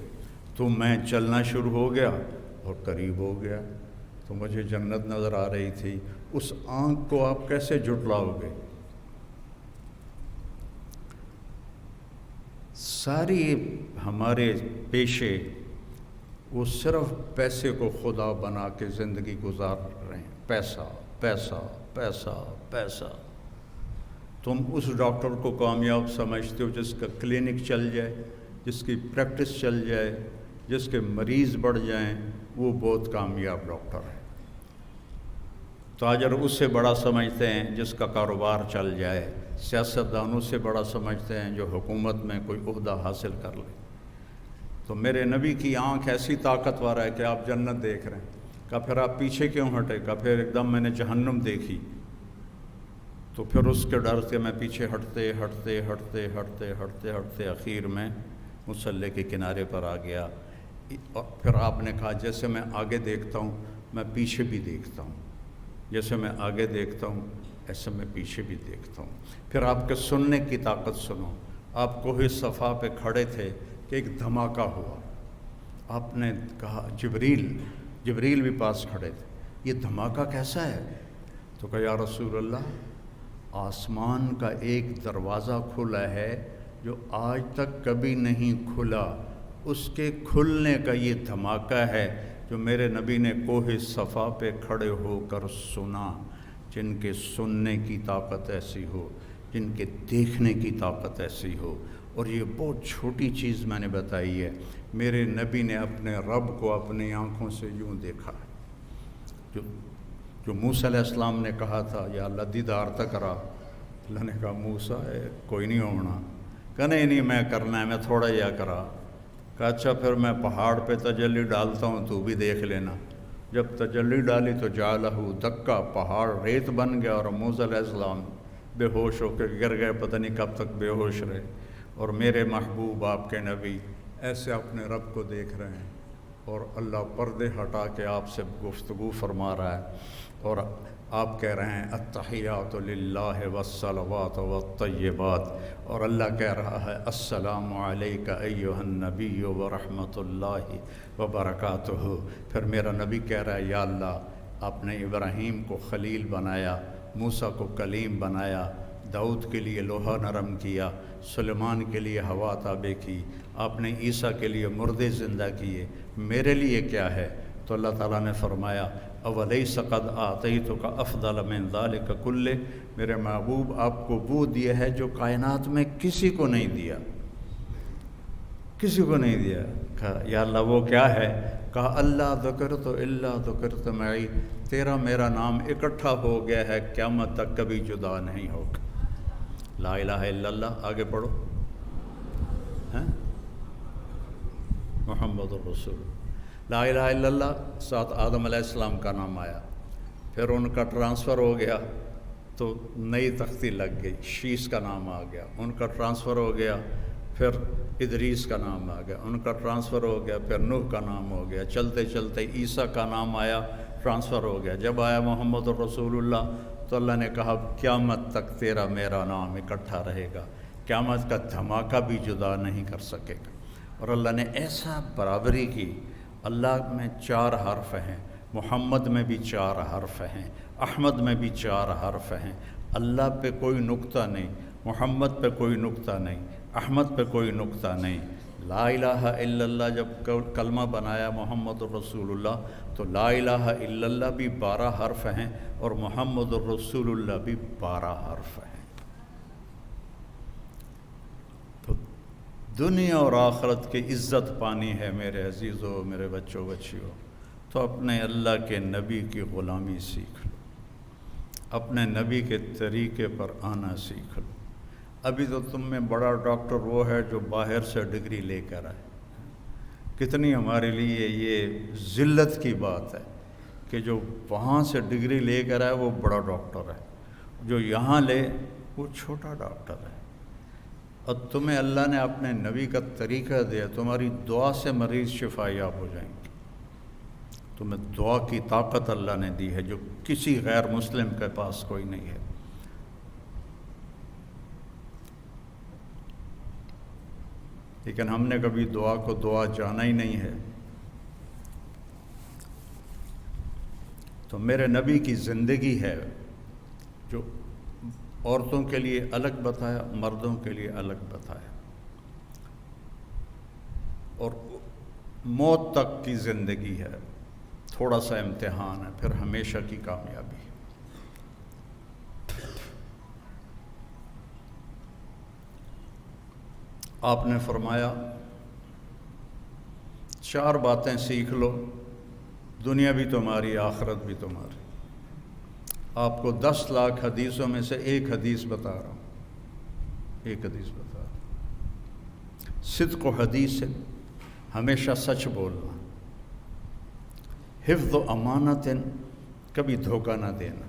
تو میں چلنا شروع ہو گیا اور قریب ہو گیا، تو مجھے جنت نظر آ رہی تھی۔ اس آنکھ کو آپ کیسے جھٹلاؤ گے؟ ساری ہمارے پیشے وہ صرف پیسے کو خدا بنا کے زندگی گزار رہے ہیں، پیسہ پیسہ پیسہ پیسہ۔ تم اس ڈاکٹر کو کامیاب سمجھتے ہو جس کا کلینک چل جائے، جس کی پریکٹس چل جائے، جس کے مریض بڑھ جائیں، وہ بہت کامیاب ڈاکٹر ہے۔ تاجر اس سے بڑا سمجھتے ہیں جس کا کاروبار چل جائے، سیاستدانوں سے بڑا سمجھتے ہیں جو حکومت میں کوئی عہدہ حاصل کر لے۔ تو میرے نبی کی آنکھ ایسی طاقتور ہے کہ آپ جنت دیکھ رہے ہیں۔ کہا پھر آپ پیچھے کیوں ہٹے؟ کہا پھر ایک دم میں نے جہنم دیکھی، تو پھر اس کے ڈر سے میں پیچھے ہٹتے ہٹتے ہٹتے ہٹتے ہٹتے ہٹتے اخیر میں مصلی کے کنارے پر آ گیا۔ پھر آپ نے کہا جیسے میں آگے دیکھتا ہوں میں پیچھے بھی دیکھتا ہوں، جیسے میں آگے دیکھتا ہوں ایسے میں پیچھے بھی دیکھتا ہوں۔ پھر آپ کے سننے کی طاقت سنو۔ آپ کوہ صفا پہ کھڑے تھے کہ ایک دھماکہ ہوا، آپ نے کہا جبریل بھی پاس کھڑے تھے، یہ دھماکہ کیسا ہے؟ تو کہا یا رسول اللہ، آسمان کا ایک دروازہ کھلا ہے جو آج تک کبھی نہیں کھلا، اس کے کھلنے کا یہ دھماکہ ہے جو میرے نبی نے کوہ صفا پہ کھڑے ہو کر سنا۔ جن کے سننے کی طاقت ایسی ہو، جن کے دیکھنے کی طاقت ایسی ہو۔ اور یہ بہت چھوٹی چیز میں نے بتائی ہے، میرے نبی نے اپنے رب کو اپنی آنکھوں سے یوں دیکھا ہے، جو موسیٰ علیہ السلام نے کہا تھا یا اللہ دیدار تک رہا، اللہ نے کہا موسیٰ کوئی نہیں ہونا، کہا نہیں میں کرنا ہے، میں تھوڑا یا کرا۔ کہا اچھا پھر میں پہاڑ پہ تجلی ڈالتا ہوں، تو بھی دیکھ لینا۔ جب تجلی ڈالی تو جعلہ دکا، پہاڑ ریت بن گیا، اور موسیٰ علیہ السلام بے ہوش ہو کے گر گئے، پتہ نہیں کب تک بے ہوش رہے۔ اور میرے محبوب آپ کے نبی ایسے اپنے رب کو دیکھ رہے ہیں، اور اللہ پردے ہٹا کے آپ سے گفتگو فرما رہا ہے، اور آپ کہہ رہے ہیں التحیات للہ والصلوات والطیبات، اور اللہ کہہ رہا ہے السلام علیک ایھا النبی ورحمۃ اللہ وبرکاتہ۔ پھر میرا نبی کہہ رہا ہے یا اللہ آپ نے ابراہیم کو خلیل بنایا، موسیٰ کو کلیم بنایا، داؤد کے لیے لوہا نرم کیا، سلیمان کے لیے ہوا تابع کی، آپ نے عیسیٰ کے لیے مردے زندہ کیے، میرے لیے کیا ہے؟ تو اللہ تعالیٰ نے فرمایا اولیس قد آتیتک افضل من ذلک کلہ، میرے محبوب آپ کو وہ دیا ہے جو کائنات میں کسی کو نہیں دیا، کسی کو نہیں دیا۔ کہا یا اللہ وہ کیا ہے؟ کہا اللہ ذکرت الا ذکرت معی، تیرا میرا نام اکٹھا ہو گیا ہے، قیامت تک کبھی جدا نہیں ہوگا۔ لا الہ الا اللہ، آگے پڑھو، محمد الرسول۔ لا الہ الا اللہ، ساتھ آدم علیہ السلام کا نام آیا، پھر ان کا ٹرانسفر ہو گیا تو نئی تختی لگ گئی، شیس کا نام آ گیا، ان کا ٹرانسفر ہو گیا، پھر ادریس کا نام آ گیا، ان کا ٹرانسفر ہو گیا، پھر نوح کا نام ہو گیا، چلتے چلتے عیسیٰ کا نام آیا، ٹرانسفر ہو گیا۔ جب آیا محمد الرسول اللہ تو اللہ نے کہا قیامت تک تیرا میرا نام اکٹھا رہے گا، قیامت کا دھماکہ بھی جدا نہیں کر سکے گا۔ اور اللہ نے ایسا برابری کی، اللہ میں 4 حرف ہیں، محمد میں بھی 4 حرف ہیں، احمد میں بھی 4 حرف ہیں، اللہ پہ کوئی نقطہ نہیں، محمد پہ کوئی نقطہ نہیں، احمد پہ کوئی نقطہ نہیں۔ لا الہ الا اللہ جب کلمہ بنایا محمد الرسول اللہ، تو لا الہ الا اللہ بھی 12 حرف ہیں، اور محمد الرسول اللہ بھی 12 حرف ہیں۔ تو دنیا اور آخرت کی عزت پانی ہے میرے عزیزوں، میرے بچوں بچیوں، تو اپنے اللہ کے نبی کی غلامی سیکھ لو، اپنے نبی کے طریقے پر آنا سیکھ لو۔ ابھی تو تم میں بڑا ڈاکٹر وہ ہے جو باہر سے ڈگری لے کر آئے۔ کتنی ہمارے لیے یہ ذلت کی بات ہے کہ جو وہاں سے ڈگری لے کر آئے وہ بڑا ڈاکٹر ہے، جو یہاں لے وہ چھوٹا ڈاکٹر ہے۔ اور تمہیں اللہ نے اپنے نبی کا طریقہ دیا، تمہاری دعا سے مریض شفا یاب ہو جائیں گے۔ تمہیں دعا کی طاقت اللہ نے دی ہے جو کسی غیر مسلم کے پاس کوئی نہیں ہے۔ لیکن ہم نے کبھی دعا کو دعا جانا ہی نہیں ہے۔ تو میرے نبی کی زندگی ہے جو عورتوں کے لیے الگ بتایا، مردوں کے لیے الگ بتایا، اور موت تک کی زندگی ہے، تھوڑا سا امتحان ہے، پھر ہمیشہ کی کامیابی۔ آپ نے فرمایا 4 باتیں سیکھ لو، دنیا بھی تمہاری، آخرت بھی تمہاری۔ آپ کو 10 لاکھ حدیثوں میں سے ایک حدیث بتا رہا ہوں، ایک حدیث بتا رہا ہوں۔ صدق و حدیث، ہمیشہ سچ بولنا، حفظ و امانت، کبھی دھوکہ نہ دینا،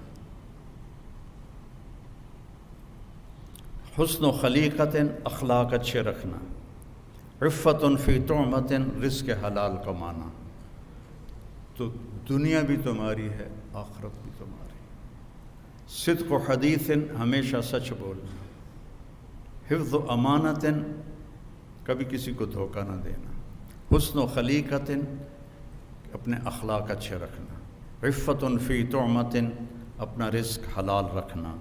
حسن و خلیقت، اخلاق اچھے رکھنا، عفت فی طعمت، رزق حلال کمانا۔ تو دنیا بھی تمہاری ہے، آخرت بھی تمہاری۔ صدق و حدیث، ہمیشہ سچ بولنا، حفظ و امانت، کبھی کسی کو دھوکہ نہ دینا، حسن و خلیقت، اپنے اخلاق اچھے رکھنا، عفت فی طعمت، اپنا رزق حلال رکھنا،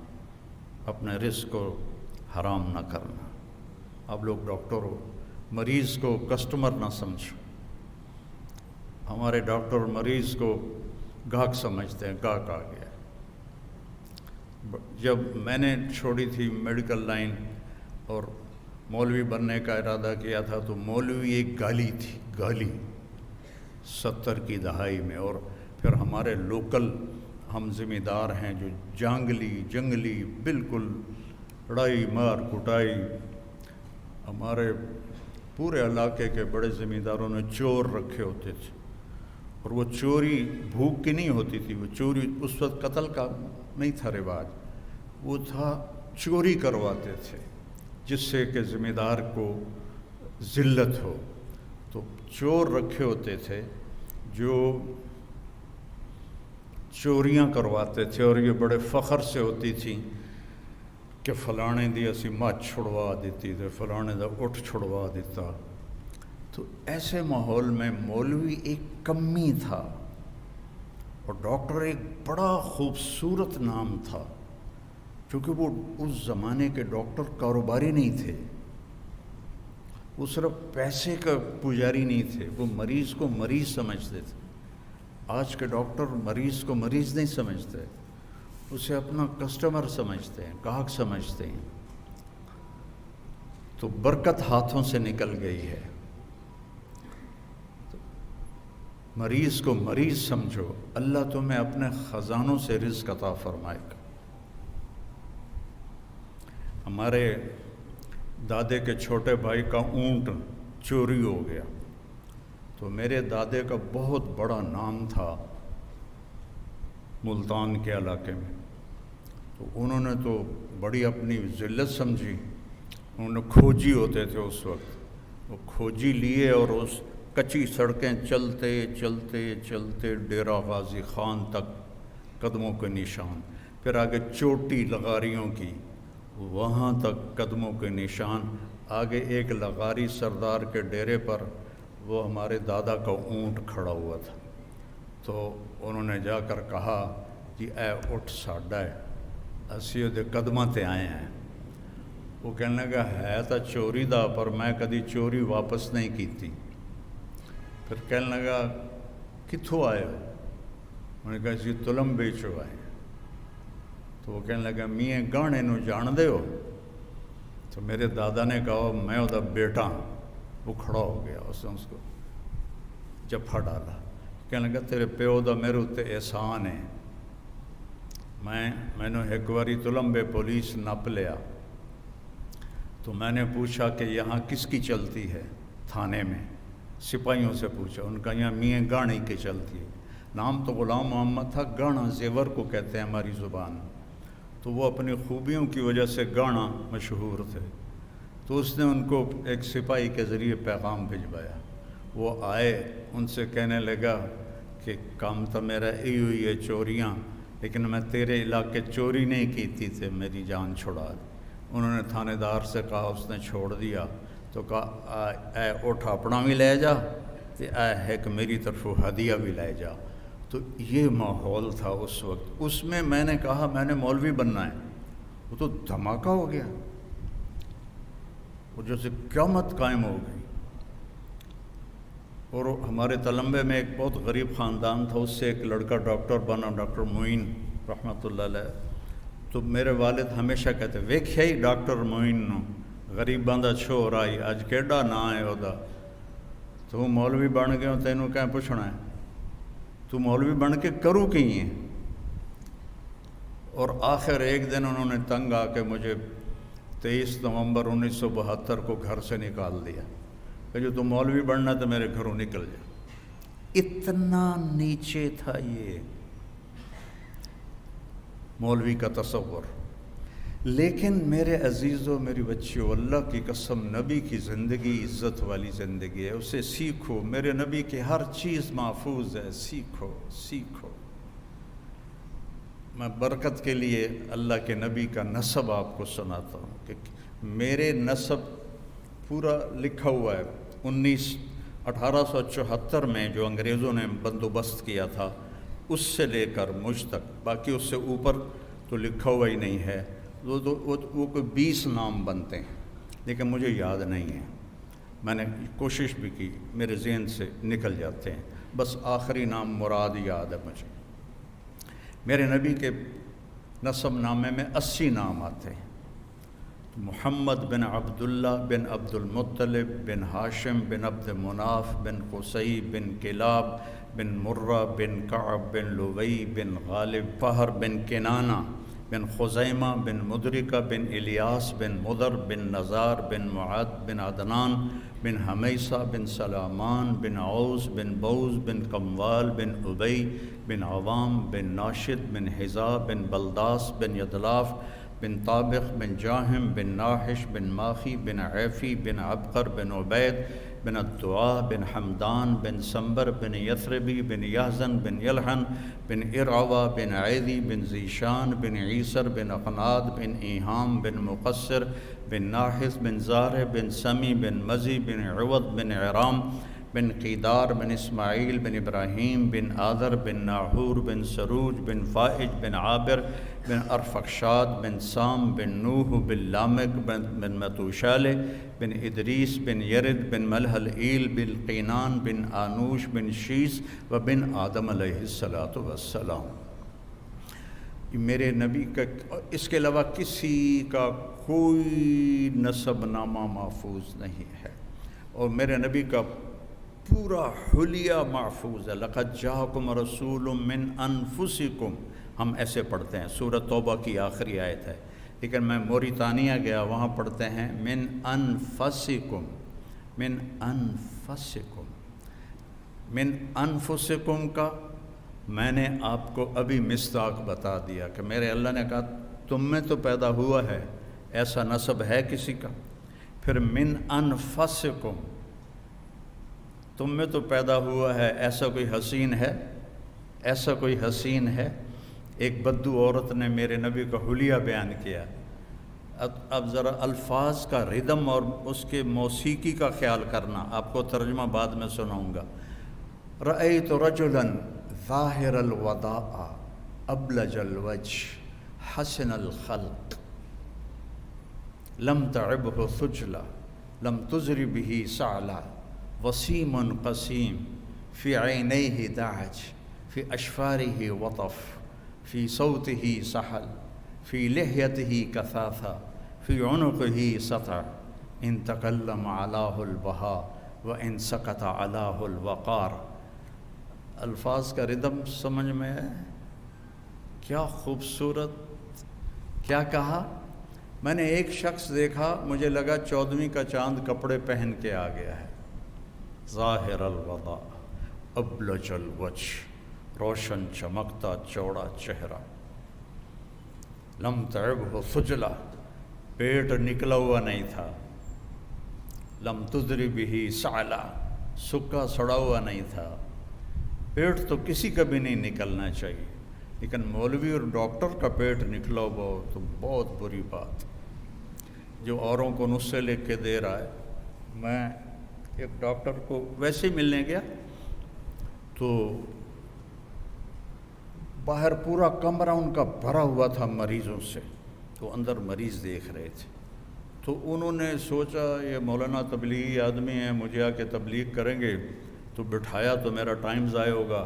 اپنے رزق کو حرام نہ کرنا۔ آپ لوگ ڈاکٹر ہو، مریض کو کسٹمر نہ سمجھو۔ ہمارے ڈاکٹر مریض کو گاہک سمجھتے ہیں، گاہک آ گیا۔ جب میں نے چھوڑی تھی میڈیکل لائن اور مولوی بننے کا ارادہ کیا تھا تو مولوی ایک گالی تھی، گالی 70 کی دہائی میں، اور پھر ہمارے لوکل ہم ذمہ دار ہیں جو جنگلی بالکل لڑائی مار کٹائی، ہمارے پورے علاقے کے بڑے زمینداروں نے چور رکھے ہوتے تھے، اور وہ چوری بھوک کی نہیں ہوتی تھی، وہ چوری اس وقت قتل کا نہیں تھا رواج، وہ تھا چوری کرواتے تھے جس سے کہ زمیندار کو ذلت ہو۔ تو چور رکھے ہوتے تھے جو چوریاں کرواتے تھے، اور یہ بڑے فخر سے ہوتی تھیں کہ فلانے دی اسی مجھ چھڑوا دیتی تھے، فلانے دا اٹھ چھڑوا دیتا۔ تو ایسے ماحول میں مولوی ایک کمی تھا اور ڈاکٹر ایک بڑا خوبصورت نام تھا، کیونکہ وہ اس زمانے کے ڈاکٹر کاروباری نہیں تھے، وہ صرف پیسے کا پجاری نہیں تھے، وہ مریض کو مریض سمجھتے تھے۔ آج کے ڈاکٹر مریض کو مریض نہیں سمجھتے، اسے اپنا کسٹمر سمجھتے ہیں، گاہک سمجھتے ہیں۔ تو برکت ہاتھوں سے نکل گئی ہے۔ مریض کو مریض سمجھو، اللہ تمہیں اپنے خزانوں سے رزق عطا فرمائے گا۔ ہمارے دادے کے چھوٹے بھائی کا اونٹ چوری ہو گیا، تو میرے دادے کا بہت بڑا نام تھا ملتان کے علاقے میں، تو انہوں نے تو بڑی اپنی ذلت سمجھی، انہوں نے کھوجی ہوتے تھے اس وقت، وہ کھوجی لیے اور اس کچی سڑکیں چلتے چلتے چلتے ڈیرہ غازی خان تک قدموں کے نشان، پھر آگے چوٹی لغاریوں کی، وہاں تک قدموں کے نشان، آگے ایک لغاری سردار کے ڈیرے پر وہ ہمارے دادا کا اونٹ کھڑا ہوا تھا۔ تو انہوں نے جا کر کہا جی اے اٹھ ساڈا ہے، اسی دے قدماں تے آئے ہیں۔ وہ کہنے لگا ہے تو چوری دا، پر میں کدی چوری واپس نہیں کیتی۔ پھر کہنے لگا کتھوں آئے ہو؟ انہوں نے کہا جی تلمبے چو آئے۔ تو وہ کہنے لگا میاں گانے نو جان دے ہو؟ تو میرے دادا نے کہا میں وہ بیٹا ہوں۔ وہ کھڑا ہو گیا، اس نے اس کو جفا ڈالا، کہنے لگا تیرے پیو دا میرے اتنے احسان ہے، میں نے ایک باری تلمبے پولیس نپ لیا، تو میں نے پوچھا کہ یہاں کس کی چلتی ہے تھانے میں، سپاہیوں سے پوچھا، ان کا یہاں میاں گاڑی کی چلتی ہے، نام تو غلام محمد تھا، گانا زیور کو کہتے ہیں ہماری زبان، تو وہ اپنی خوبیوں کی وجہ سے گانا مشہور تھے۔ تو اس نے ان کو ایک سپاہی کے ذریعے پیغام بھجوایا، وہ آئے، ان سے کہنے لگا کہ کام تو میرا یہی ہوئی ہے چوریاں، لیکن میں تیرے علاقے چوری نہیں کیتی تھے، میری جان چھڑا دی۔ انہوں نے تھانے دار سے کہا، اس نے چھوڑ دیا، تو کہا اے اٹھ اپنا بھی لے جا، تے اے ایک میری طرف ہدیہ بھی لے جا۔ تو یہ ماحول تھا اس وقت، اس میں نے کہا میں نے مولوی بننا ہے، وہ تو دھماکہ ہو گیا، وہ جیسے قیامت قائم ہو گئی۔ اور ہمارے تلمبے میں ایک بہت غریب خاندان تھا، اس سے ایک لڑکا ڈاکٹر بنا، ڈاکٹر معین رحمۃ اللہ علیہ۔ تو میرے والد ہمیشہ کہتے ویکھیا ہی ڈاکٹر معین نو، غریباں دا چھوڑ آئی، اج کیڈا نا ہے وہ، تو مولوی بن گیا، تینوں کہیں پوچھنا ہے، تو مولوی بن کے کروں کی ہے؟ اور آخر ایک دن انہوں نے تنگ آ کے مجھے 23 نومبر 1972 کو گھر سے نکال دیا کہ جو تم مولوی بننا تو میرے گھروں نکل جا۔ اتنا نیچے تھا یہ مولوی کا تصور۔ لیکن میرے عزیزوں، میری بچیوں، اللہ کی قسم، نبی کی زندگی عزت والی زندگی ہے، اسے سیکھو، میرے نبی کی ہر چیز محفوظ ہے، سیکھو سیکھو۔ میں برکت کے لیے اللہ کے نبی کا نسب آپ کو سناتا ہوں کہ میرے نسب پورا لکھا ہوا ہے، 1874 میں جو انگریزوں نے بندوبست کیا تھا اس سے لے کر مجھ تک، باقی اس سے اوپر تو لکھا ہوا ہی نہیں ہے، وہ کوئی 20 نام بنتے ہیں، لیکن مجھے یاد نہیں ہے، میں نے کوشش بھی کی، میرے ذہن سے نکل جاتے ہیں، بس آخری نام مراد یاد ہے مجھے۔ میرے نبی کے نسب نامے میں 80 نام آتے ہیں، محمد بن عبداللہ بن عبد المطلب بن ہاشم بن عبد مناف بن قصی بن کلاب بن مرہ بن کعب بن لوی بن غالب، فہر بن کنانہ بن خزیمہ بن مدرکہ بن الیاس بن مدر بن نزار بن معد بن عدنان بن حمیسہ بن سلامان بن عوس بن بوز بن قموال بن ابی بن عوام بن ناشد بن حذا بن بلداس بن یدلاف بن طابق بن جاہم بن ناحش بن ماخی بن عیفی بن عبقر بن عبید بن الدعاء بن حمدان بن سنبر بن یثربی بن یحزن بن یلحن بن ارعوہ بن عیدی بن ذیشان بن عیسر بن اقناد بن ایہام بن مقصر بن ناحث بن زارع بن سمی بن مزی بن عوض بن عرام بن قیدار بن اسماعیل بن ابراہیم بن آذر بن ناحور بن سروج بن فائج بن عابر بن ارفخشاد بن سام بن نوح بن لامک بن متوشالہ بن ادریس بن یرد بن ملحلئیل بن قینان بن آنوش بن شیس و بن آدم علیہ السلام۔ میرے نبی کا اس کے علاوہ کسی کا کوئی نسب نامہ محفوظ نہیں ہے، اور میرے نبی کا پورا حلیہ محفوظ ہے۔ لقد جاءکم رسول من انفسکم، ہم ایسے پڑھتے ہیں، سورۃ توبہ کی آخری آیت ہے، لیکن میں موریتانیہ گیا، وہاں پڑھتے ہیں من انفسکم، من انفسکم، من انفسکم کا میں نے آپ کو ابھی مصداق بتا دیا کہ میرے اللہ نے کہا تم میں تو پیدا ہوا ہے، ایسا نسب ہے کسی کا؟ پھر من انفسکم، تم میں تو پیدا ہوا ہے، ایسا کوئی حسین ہے؟ ایسا کوئی حسین ہے؟ ایک بدو عورت نے میرے نبی کا حلیہ بیان کیا۔ اب ذرا الفاظ کا ردم اور اس کے موسیقی کا خیال کرنا، آپ کو ترجمہ بعد میں سناؤں گا۔ رأیت رجلا ظاہر الوداع ابلج الوجه حسن الخلق لم تعبه ثجلا لم تزر به سعلا وسیم قسیم فی عینیہ دعج فی اشفارہ وطف فی صوتہ سحل فی لحیتہ کثاثہ فی عنقہ سطع ان تکلم علاہ البہا و ان سکت علاہ الوقار۔ الفاظ کا ردم سمجھ میں ہے؟ کیا خوبصورت، کیا کہا؟ میں نے ایک شخص دیکھا، مجھے لگا 14ویں کا چاند کپڑے پہن کے آ گیا ہے۔ ظاہر الوداع ابلج الوجه، روشن چمکتا چوڑا چہرہ، لم تعبہ ثجلا، پیٹ نکلا ہوا نہیں تھا، لم تضر بہ سعلا، سکا سڑا ہوا نہیں تھا۔ پیٹ تو کسی کا بھی نہیں نکلنا چاہیے، لیکن مولوی اور ڈاکٹر کا پیٹ نکلا ہوا ہو تو بہت بری بات، جو اوروں کو نسخے لکھ کے دے رہا ہے۔ میں ایک ڈاکٹر کو ویسے ہی ملنے گیا تو باہر پورا کمرہ ان کا بھرا ہوا تھا مریضوں سے، تو اندر مریض دیکھ رہے تھے، تو انہوں نے سوچا یہ مولانا تبلیغی آدمی ہیں، مجھے آ کے تبلیغ کریں گے، تو بٹھایا تو میرا ٹائم ضائع ہوگا،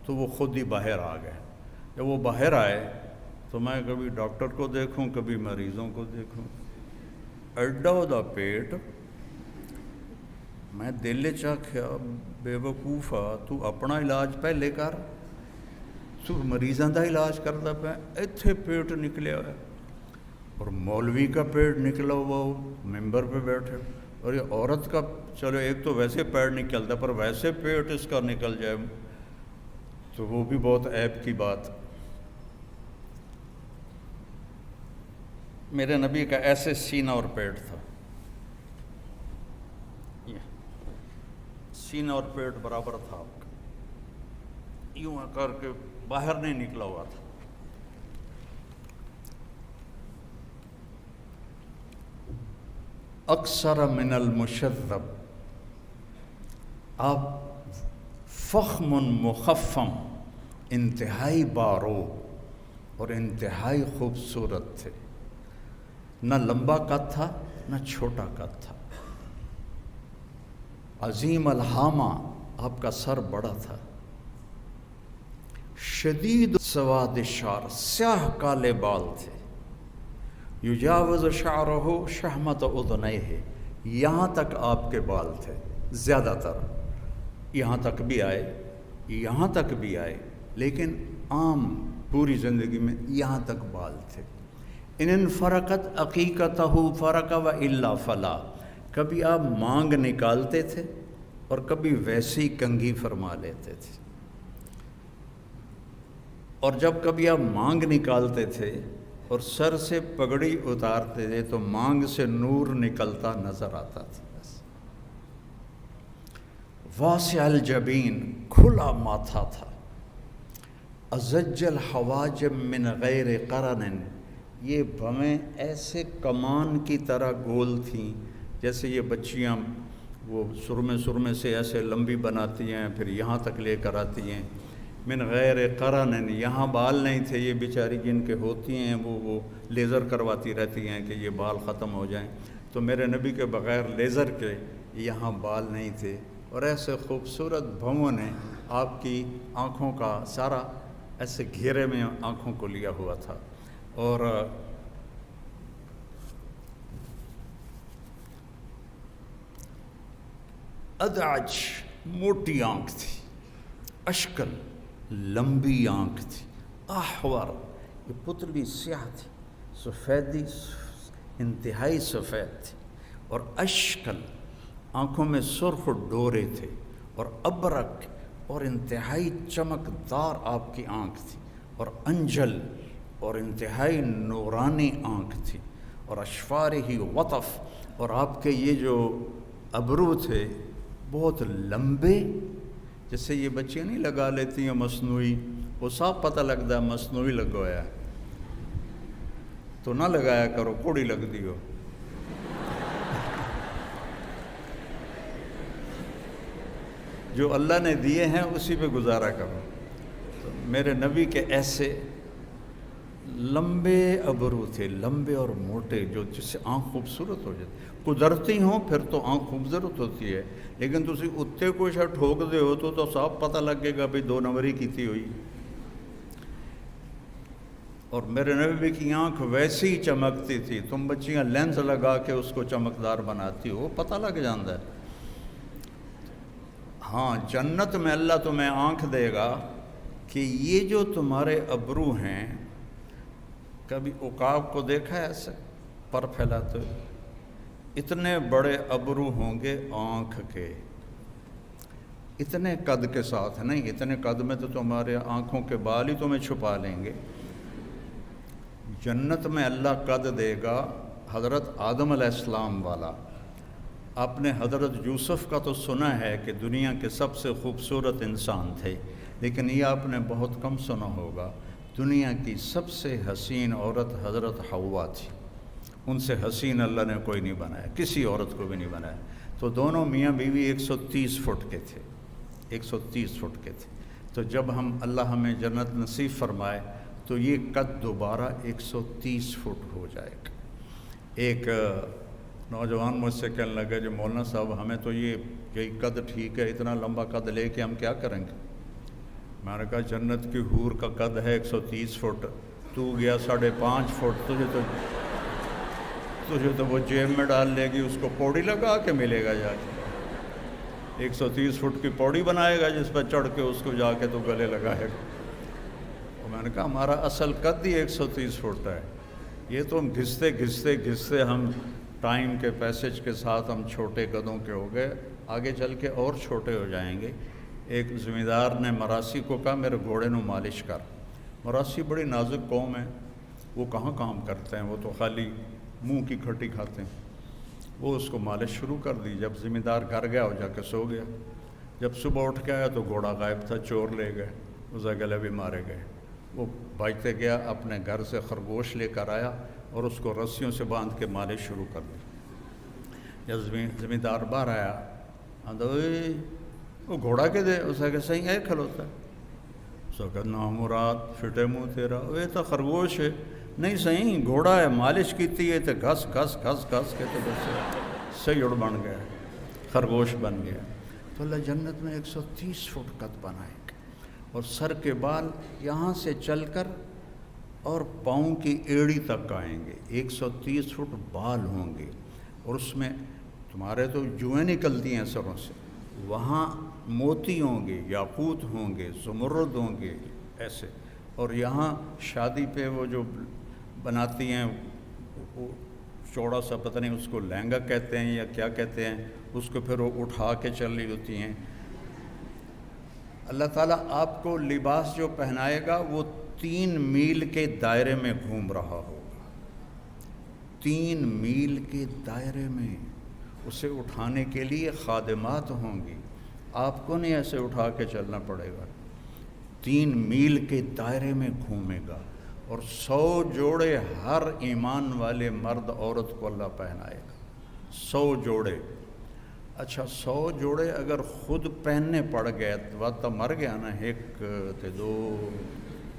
تو وہ خود ہی باہر آ گئے۔ جب وہ باہر آئے تو میں کبھی ڈاکٹر کو دیکھوں کبھی مریضوں کو دیکھوں، ایڈا دا پیٹ، میں دل چاکھیا بے وقوفا، تو اپنا علاج پہلے کر، تو مریضاں دا علاج کردا پیا، ایتھے پیٹ نکلیا ہے، اور مولوی کا پیٹ نکلا ہوا ہو ممبر پہ بیٹھے، اور یہ عورت کا چلو ایک تو ویسے پیٹ نکلتا، پر ویسے پیٹ اس کا نکل جائے تو وہ بھی بہت عیب کی بات۔ میرے نبی کا ایسے سینہ اور پیٹ تھا، سینہ اور پیٹ برابر تھا آپ کا، یوں کر کے باہر نہیں نکلا ہوا تھا۔ اکثر من المشذب، آپ فخم مخفم، انتہائی بارو اور انتہائی خوبصورت تھے، نہ لمبا قد تھا نہ چھوٹا قد تھا، عظیم الحامہ، آپ کا سر بڑا تھا، شدید سواد شعر، سیاہ کالے بال تھے، یجاوز شعرہ شحمت اذنیہ، یہاں تک آپ کے بال تھے، زیادہ تر یہاں تک بھی آئے، یہاں تک بھی آئے، لیکن عام پوری زندگی میں یہاں تک بال تھے۔ ان فرقت عقیقتہ فرق و الا فلا، کبھی آپ مانگ نکالتے تھے اور کبھی ویسی کنگھی فرما لیتے تھے، اور جب کبھی آپ مانگ نکالتے تھے اور سر سے پگڑی اتارتے تھے تو مانگ سے نور نکلتا نظر آتا تھا۔ واسع الجبین، کھلا ماتھا تھا، ازج الحواجب من غیر قرن، یہ بھویں ایسے کمان کی طرح گول تھیں جیسے یہ بچیاں وہ سرمے سے ایسے لمبی بناتی ہیں پھر یہاں تک لے کر آتی ہیں۔ من غیر قرن، یہاں بال نہیں تھے، یہ بیچاری جن کے ہوتی ہیں وہ لیزر کرواتی رہتی ہیں کہ یہ بال ختم ہو جائیں، تو میرے نبی کے بغیر لیزر کے یہاں بال نہیں تھے، اور ایسے خوبصورت بھووں نے آپ کی آنکھوں کا سارا ایسے گھیرے میں آنکھوں کو لیا ہوا تھا، اور ادعج، موٹی آنکھ تھی، اشکل، لمبی آنکھ تھی، احور، یہ پتلی سیاہ تھی، سفیدی انتہائی سفید تھی، اور اشکل، آنکھوں میں سرخ ڈورے تھے، اور ابرک، اور انتہائی چمکدار آپ کی آنکھ تھی، اور انجل، اور انتہائی نورانی آنکھ تھی، اور اشفار ہی وطف، اور آپ کے یہ جو ابرو تھے بہت لمبے، جیسے یہ بچیاں نہیں لگا لیتی ہیں مصنوعی، وہ صاف پتہ لگتا ہے مصنوعی لگوایا ہے، تو نہ لگایا کرو، کوڑی لگتی ہو۔ جو اللہ نے دیے ہیں اسی پہ گزارا کرو۔ تو میرے نبی کے ایسے لمبے ابرو تھے، لمبے اور موٹے، جو جس سے آنکھ خوبصورت ہو جاتی، قدرتی ہوں پھر تو آنکھ خوبصورت ہوتی ہے، لیکن تسی اتے کو شاہ ٹھوک دے ہو تو صاف پتہ لگے گا بھی 2 نمبری کیتی ہوئی۔ اور میرے نبی کی آنکھ ویسی ہی چمکتی تھی، تم بچیاں لینس لگا کے اس کو چمکدار بناتی ہو، پتہ لگ جاندہ ہے۔ ہاں، جنت میں اللہ تمہیں آنکھ دے گا کہ یہ جو تمہارے ابرو ہیں، کبھی عقاب کو دیکھا ہے ایسے پر پھیلاتے ہوئے؟ اتنے بڑے ابرو ہوں گے آنکھ کے، اتنے قد کے ساتھ نہیں، اتنے قد میں تو تمہارے آنکھوں کے بال ہی تمہیں چھپا لیں گے۔ جنت میں اللہ قد دے گا حضرت آدم علیہ السلام والا۔ آپ نے حضرت یوسف کا تو سنا ہے کہ دنیا کے سب سے خوبصورت انسان تھے، لیکن یہ آپ نے بہت کم سنا ہوگا، دنیا کی سب سے حسین عورت حضرت حوا تھی، ان سے حسین اللہ نے کوئی نہیں بنایا، کسی عورت کو بھی نہیں بنایا۔ تو دونوں میاں بیوی 130 فٹ کے تھے، 130 فٹ کے تھے۔ تو جب اللہ ہمیں جنت نصیب فرمائے تو یہ قد دوبارہ 130 فٹ ہو جائے گا۔ ایک نوجوان مجھ سے کہنے لگا جو مولانا صاحب ہمیں تو یہی قد ٹھیک ہے، اتنا لمبا قد لے کے ہم کیا کریں گے؟ میں نے کہا جنت کی حور کا قد ہے 130 فٹ، تو گیا 5.5 فٹ، تجھے تو وہ جیب میں ڈال لے گی، اس کو پوڑی لگا کے ملے گا جا کے، 130 فٹ کی پوڑی بنائے گا جس پر چڑھ کے اس کو جا کے تو گلے لگائے گا۔ اور میں نے کہا ہمارا اصل قد ہی 130 فٹ ہے، یہ تو ہم گھستے ہم ٹائم کے پیسج کے ساتھ ہم چھوٹے قدوں کے ہو گئے، آگے چل کے اور چھوٹے ہو جائیں گے۔ ایک زمیندار نے مراسی کو کہا میرے گھوڑے نو مالش کر۔ مراسی بڑی نازک قوم ہے، وہ کہاں کام کرتے ہیں، وہ تو خالی منہ کی کھٹی کھاتے ہیں۔ وہ اس کو مالش شروع کر دی۔ جب زمیندار گھر گیا وہ جا کے سو گیا۔ جب صبح اٹھ کے آیا تو گھوڑا غائب تھا، چور لے گئے، اسے گلے بھی مارے گئے۔ وہ بھاگتے گیا، اپنے گھر سے خرگوش لے کر آیا اور اس کو رسیوں سے باندھ کے مالش شروع کر دی۔ جب زمیندار باہر آیا، وہ گھوڑا کے دے، اسے کہ صحیح ہے کھلوتا ہے، اسے کہ نامراد فٹے منہ تیرا، وہ تو خرگوش ہے، نہیں صحیح گھوڑا ہے، مالش کیتی ہے تو گھس کے تو بس صحیح اڑ بن گیا، خرگوش بن گیا۔ تو اللہ جنت میں 130 فٹ قد بنائے گا، اور سر کے بال یہاں سے چل کر اور پاؤں کی ایڑی تک آئیں گے، 130 فٹ بال ہوں گے، اور اس میں تمہارے تو جوئیں نکلتی ہیں سروں سے، وہاں موتی ہوں گے، یاقوت ہوں گے، زمرد ہوں گے ایسے، اور یہاں شادی پہ وہ جو بناتی ہیں وہ چوڑا سا پتہ نہیں اس کو لہنگا کہتے ہیں یا کیا کہتے ہیں، اس کو پھر وہ اٹھا کے چل رہی ہوتی ہیں۔ اللہ تعالیٰ آپ کو لباس جو پہنائے گا وہ 3 میل کے دائرے میں گھوم رہا ہوگا، 3 میل کے دائرے میں۔ اسے اٹھانے کے لیے خادمات ہوں گی، آپ کو نہیں ایسے اٹھا کے چلنا پڑے گا۔ 3 میل کے دائرے میں گھومے گا، اور 100 جوڑے ہر ایمان والے مرد عورت کو اللہ پہنائے گا، 100 جوڑے۔ اچھا 100 جوڑے اگر خود پہننے پڑ گئے تو مر گیا نا، 1 تے 2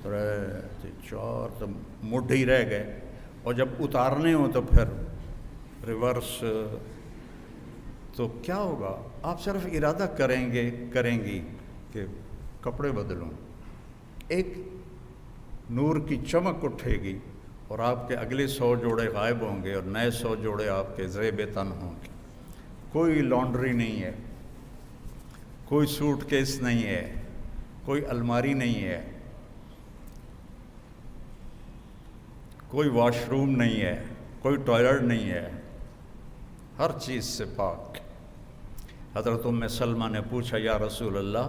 3 تے 4 تو مٹھ ہی رہ گئے، اور جب اتارنے ہوں تو پھر ریورس، تو کیا ہوگا؟ آپ صرف ارادہ کریں گی کہ کپڑے بدلوں، ایک نور کی چمک اٹھے گی اور آپ کے اگلے 100 جوڑے غائب ہوں گے اور نئے 100 جوڑے آپ کے زیب تن ہوں گے۔ کوئی لانڈری نہیں ہے، کوئی سوٹ کیس نہیں ہے، کوئی الماری نہیں ہے، کوئی واش روم نہیں ہے، کوئی ٹوائلٹ نہیں ہے، ہر چیز سے پاک۔ حضرت ام سلمہ نے پوچھا یا رسول اللہ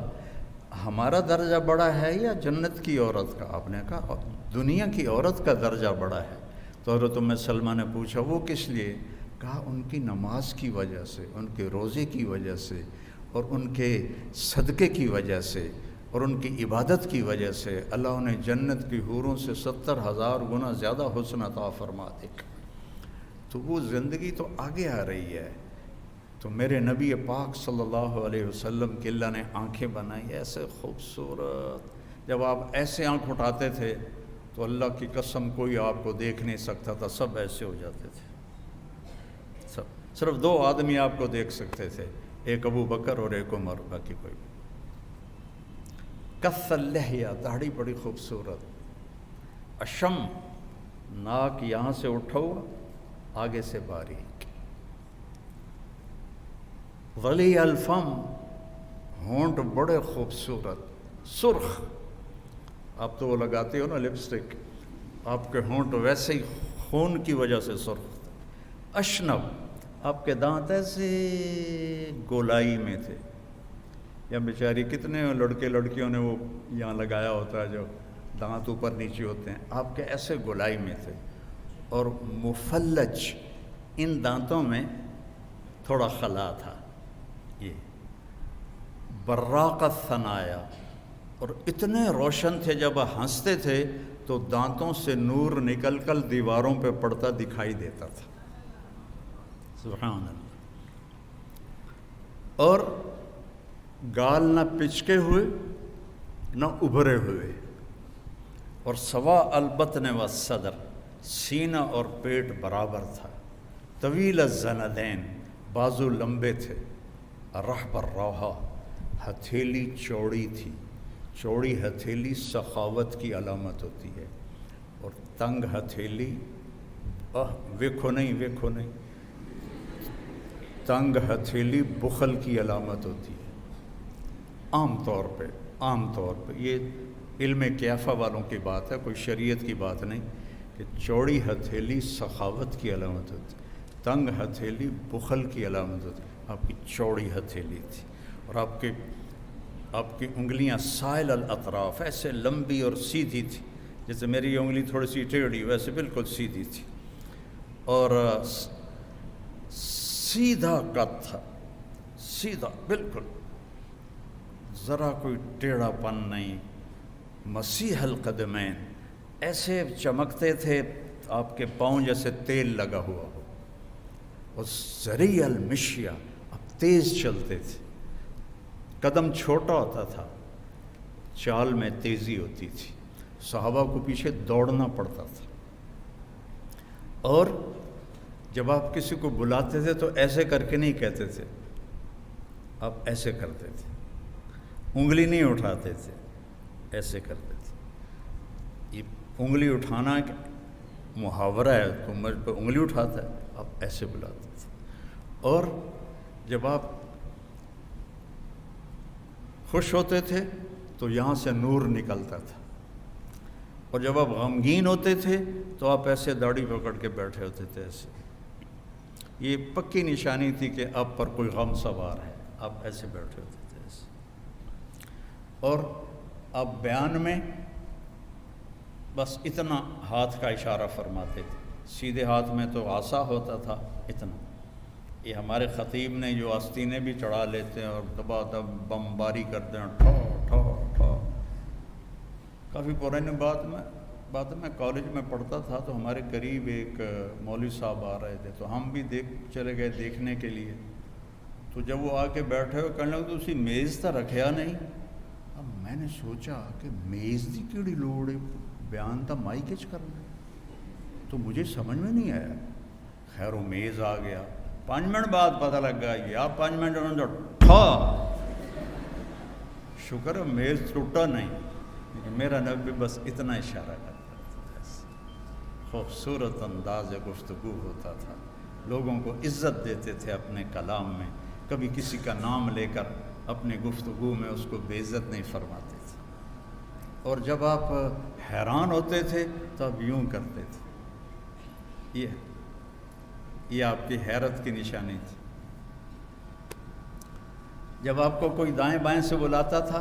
ہمارا درجہ بڑا ہے یا جنت کی عورت کا؟ آپ نے کہا دنیا کی عورت کا درجہ بڑا ہے۔ تو حضرت ام سلمہ نے پوچھا وہ کس لیے؟ کہا ان کی نماز کی وجہ سے، ان کے روزے کی وجہ سے، اور ان کے صدقے کی وجہ سے، اور ان کی عبادت کی وجہ سے اللہ انہیں جنت کی حوروں سے 70,000 گنا زیادہ حسن عطا فرما دے گا۔ تو وہ زندگی تو آگے آ رہی ہے۔ تو میرے نبی پاک صلی اللہ علیہ وسلم کی اللہ نے آنکھیں بنائی ایسے خوبصورت، جب آپ ایسے آنکھ اٹھاتے تھے تو اللہ کی قسم کوئی آپ کو دیکھ نہیں سکتا تھا، سب ایسے ہو جاتے تھے، سب، صرف 2 آدمی آپ کو دیکھ سکتے تھے، ایک ابو بکر اور ایک عمر، باقی کوئی۔ کث اللحیہ، داڑھی بڑی خوبصورت، اشم، ناک یہاں سے اٹھا ہوا آگے سے باریک، ولی الفم، ہونٹ بڑے خوبصورت، سرخ، آپ تو وہ لگاتے ہو نا لپسٹک، آپ کے ہونٹ ویسے ہی خون کی وجہ سے سرخ، اشنب، آپ کے دانت ایسے گولائی میں تھے، یا بیچاری کتنے لڑکے لڑکیوں نے وہ یہاں لگایا ہوتا ہے جو دانت اوپر نیچے ہوتے ہیں، آپ کے ایسے گولائی میں تھے، اور مفلج، ان دانتوں میں تھوڑا خلا تھا، یہ براق الثنایا، اور اتنے روشن تھے جب ہنستے تھے تو دانتوں سے نور نکل کر دیواروں پہ پڑتا دکھائی دیتا تھا، سبحان اللہ۔ اور گال نہ پچکے ہوئے نہ ابھرے ہوئے، اور سوا البطن والصدر، سینہ اور پیٹ برابر تھا، طویل الزندین، بازو لمبے تھے، رحب الروحہ، ہتھیلی چوڑی تھی، چوڑی ہتھیلی سخاوت کی علامت ہوتی ہے، اور تنگ ہتھیلی، ویکھو نہیں، تنگ ہتھیلی بخل کی علامت ہوتی ہے۔ عام طور پہ یہ علم کیافہ والوں کی بات ہے، کوئی شریعت کی بات نہیں، کہ چوڑی ہتھیلی سخاوت کی علامت ہوتی ہے، تنگ ہتھیلی بخل کی علامت ہوتی ہے۔ آپ کی چوڑی ہتھیلی تھی، اور آپ کی انگلیاں سائل الاطراف، ایسے لمبی اور سیدھی تھی، جیسے میری انگلی تھوڑی سی ٹیڑھی ویسے بالکل سیدھی تھی، اور سیدھا قد تھا، سیدھا بالکل، ذرا کوئی ٹیڑھا پن نہیں، مسیح القدمین، ایسے چمکتے تھے آپ کے پاؤں جیسے تیل لگا ہوا ہو، اور سریع المشیہ، اب تیز چلتے تھے، قدم چھوٹا ہوتا تھا، چال میں تیزی ہوتی تھی، صحابہ کو پیچھے دوڑنا پڑتا تھا، اور جب آپ کسی کو بلاتے تھے تو ایسے کر کے نہیں کہتے تھے، آپ ایسے کرتے تھے، انگلی نہیں اٹھاتے تھے، ایسے کرتے تھے۔ یہ انگلی اٹھانا محاورہ ہے، تو مجھ پہ انگلی اٹھاتا ہے، آپ ایسے بلاتے تھے، اور جب آپ خوش ہوتے تھے تو یہاں سے نور نکلتا تھا، اور جب آپ غمگین ہوتے تھے تو آپ ایسے داڑھی پکڑ کے بیٹھے ہوتے تھے ایسے. یہ پکی نشانی تھی کہ آپ پر کوئی غم سوار ہے، آپ ایسے بیٹھے ہوتے تھے ایسے. اور آپ بیان میں بس اتنا ہاتھ کا اشارہ فرماتے تھے، سیدھے ہاتھ میں تو عصا ہوتا تھا اتنا. یہ ہمارے خطیب نے جو آستینیں بھی چڑھا لیتے ہیں اور دبا دب بمباری کرتے ہیں، ٹھو ٹھو ٹھو. کافی پرانے بات میں کالج میں پڑھتا تھا تو ہمارے قریب ایک مولوی صاحب آ رہے تھے، تو ہم بھی چلے گئے دیکھنے کے لیے. تو جب وہ آ کے بیٹھے ہوئے کہنے لگے تو اسی میز تا رکھیا نہیں. اب میں نے سوچا کہ میز دی کیڑی لوڑ ہے، بیان تا مائی کچ کرنا. تو مجھے سمجھ میں نہیں آیا. خیر وہ میز آ گیا. 5 منٹ بعد پتہ لگا یا 5 منٹ انہوں نے ٹھا. شکر ہے میز ٹوٹا نہیں. میرا نبی بس اتنا اشارہ کرتا تھا. خوبصورت انداز گفتگو ہوتا تھا، لوگوں کو عزت دیتے تھے اپنے کلام میں. کبھی کسی کا نام لے کر اپنی گفتگو میں اس کو بے عزت نہیں فرماتے تھے. اور جب آپ حیران ہوتے تھے تو آپ یوں کرتے تھے. یہ آپ کی حیرت کی نشانی تھی. جب آپ کو کوئی دائیں بائیں سے بلاتا تھا،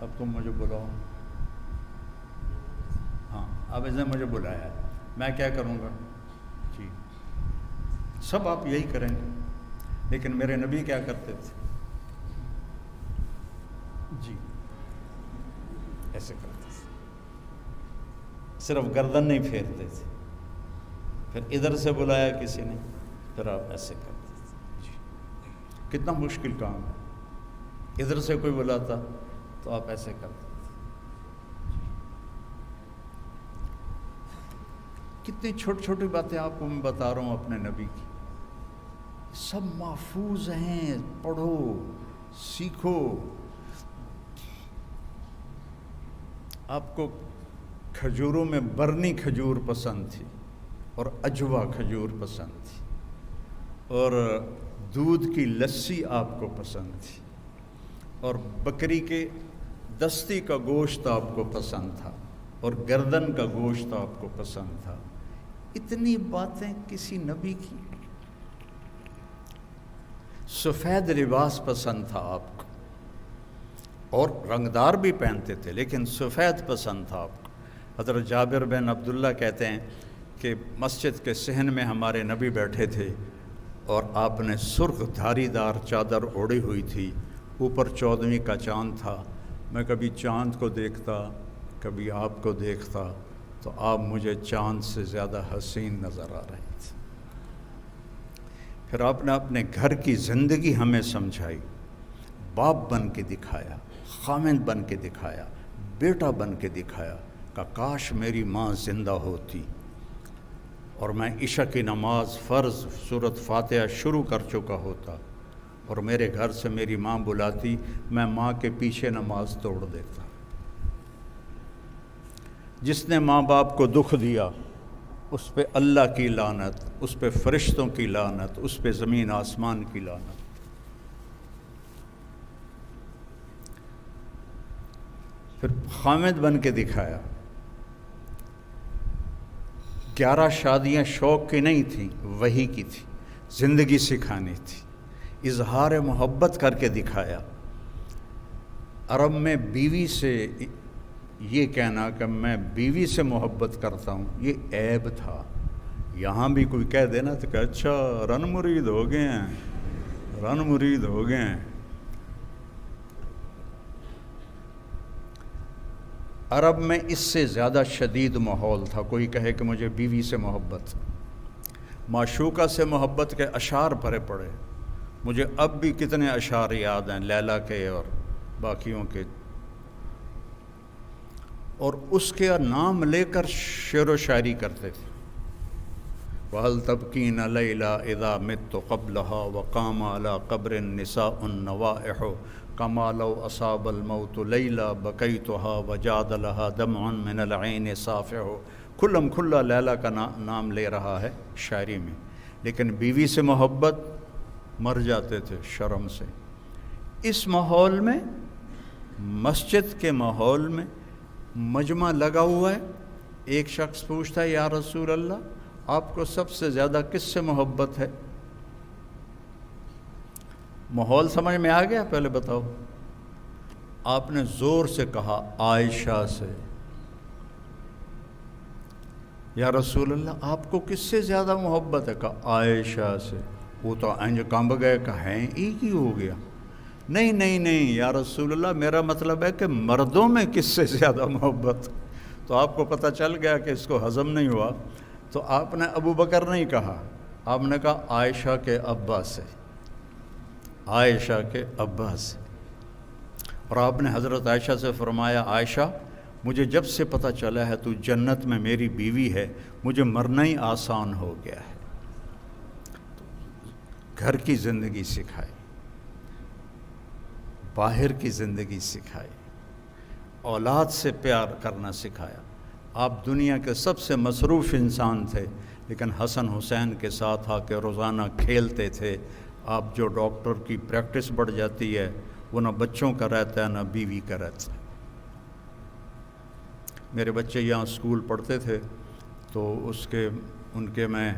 اب تم مجھے بلاؤ، ہاں اب اس نے مجھے بلایا، میں کیا کروں گا؟ جی سب آپ یہی کریں گے. لیکن میرے نبی کیا کرتے تھے؟ جی ایسے کرتے تھے، صرف گردن نہیں پھیرتے تھے. پھر ادھر سے بلایا کسی نے، پھر آپ ایسے کرتے تھے. جی کتنا مشکل کام ہے. ادھر سے کوئی بلاتا تو آپ ایسے کرتے تھے. کتنی چھوٹی چھوٹی باتیں آپ کو میں بتا رہا ہوں اپنے نبی کی، سب محفوظ ہیں. پڑھو، سیکھو. آپ کو کھجوروں میں برنی کھجور پسند تھی اور اجوا کھجور پسند تھی، اور دودھ کی لسی آپ کو پسند تھی، اور بکری کے دستی کا گوشت آپ کو پسند تھا، اور گردن کا گوشت آپ کو پسند تھا. اتنی باتیں کسی نبی کی. سفید لباس پسند تھا آپ کو، اور رنگدار بھی پہنتے تھے لیکن سفید پسند تھا آپ کو. حضرت جابر بن عبداللہ کہتے ہیں کہ مسجد کے صحن میں ہمارے نبی بیٹھے تھے اور آپ نے سرخ دھاری دار چادر اوڑھی ہوئی تھی. اوپر 14ویں کا چاند تھا. میں کبھی چاند کو دیکھتا، کبھی آپ کو دیکھتا، تو آپ مجھے چاند سے زیادہ حسین نظر آ رہے تھے. پھر آپ نے اپنے گھر کی زندگی ہمیں سمجھائی. باپ بن کے دکھایا، خامند بن کے دکھایا، بیٹا بن کے دکھایا کہ کاش میری ماں زندہ ہوتی اور میں عشاء کی نماز فرض سورۃ فاتحہ شروع کر چکا ہوتا اور میرے گھر سے میری ماں بلاتی، میں ماں کے پیچھے نماز توڑ دیتا. جس نے ماں باپ کو دکھ دیا اس پہ اللہ کی لعنت، اس پہ فرشتوں کی لعنت، اس پہ زمین آسمان کی لعنت. پھر خامد بن کے دکھایا. 11 شادیاں شوق کی نہیں تھیں، وحی کی تھی، زندگی سکھانی تھی. اظہار محبت کر کے دکھایا. عرب میں بیوی سے یہ کہنا کہ میں بیوی سے محبت کرتا ہوں یہ عیب تھا. یہاں بھی کوئی کہہ دینا تو کہ اچھا رن مرید ہو گئے ہیں، رن مرید ہو گئے ہیں. عرب میں اس سے زیادہ شدید ماحول تھا. کوئی کہے کہ مجھے بیوی سے محبت، معشوقہ سے محبت کے اشعار پڑے پڑے. مجھے اب بھی کتنے اشعار یاد ہیں لیلا کے اور باقیوں کے، اور اس کے نام لے کر شعر و شاعری کرتے تھے. وَهَلْ تَبْكِينَ لَيْلَا إِذَا مِتُّ قَبْلَهَا وَقَامَ عَلَى قَبْرٍ نِسَاءٌ النَّوَائِحُ كَمَا لَوْ أَصَابَ الْمَوْتُ لَيْلَا بَكَيْتُهَا وَجَادَ لَهَا دَمْعٌ مِنَ الْعَيْنِ صَافِحُ. کھلم کھلا لیلا کا نام لے رہا ہے شاعری میں، لیکن بیوی سے محبت مر جاتے تھے شرم سے. اس ماحول میں، مسجد کے ماحول میں مجمع لگا ہوا ہے، ایک شخص پوچھتا ہے یا رسول اللہ آپ کو سب سے زیادہ کس سے محبت ہے؟ ماحول سمجھ میں آ گیا؟ پہلے بتاؤ۔ آپ نے زور سے کہا عائشہ سے۔ یا رسول اللہ آپ کو کس سے زیادہ محبت ہے؟ کہا عائشہ سے۔ وہ تو انج کانب گئے کہ ہیں ایک ہی ہو گیا۔ نہیں یا رسول اللہ میرا مطلب ہے کہ مردوں میں کس سے زیادہ محبت؟ تو آپ کو پتہ چل گیا کہ اس کو ہضم نہیں ہوا، تو آپ نے ابو بکر نہیں کہا، آپ نے کہا عائشہ کے ابا سے، عائشہ کے ابا سے۔ اور آپ نے حضرت عائشہ سے فرمایا عائشہ مجھے جب سے پتہ چلا ہے تو جنت میں میری بیوی ہے، مجھے مرنا ہی آسان ہو گیا ہے۔ گھر کی زندگی سکھائی، باہر کی زندگی سکھائی، اولاد سے پیار کرنا سکھایا۔ آپ دنیا کے سب سے مصروف انسان تھے، لیکن حسن حسین کے ساتھ آ کے روزانہ کھیلتے تھے۔ آپ جو ڈاکٹر کی پریکٹس بڑھ جاتی ہے وہ نہ بچوں کا رہتا ہے نہ بیوی کا رہتا ہے۔ میرے بچے یہاں اسکول پڑھتے تھے تو ان کے میں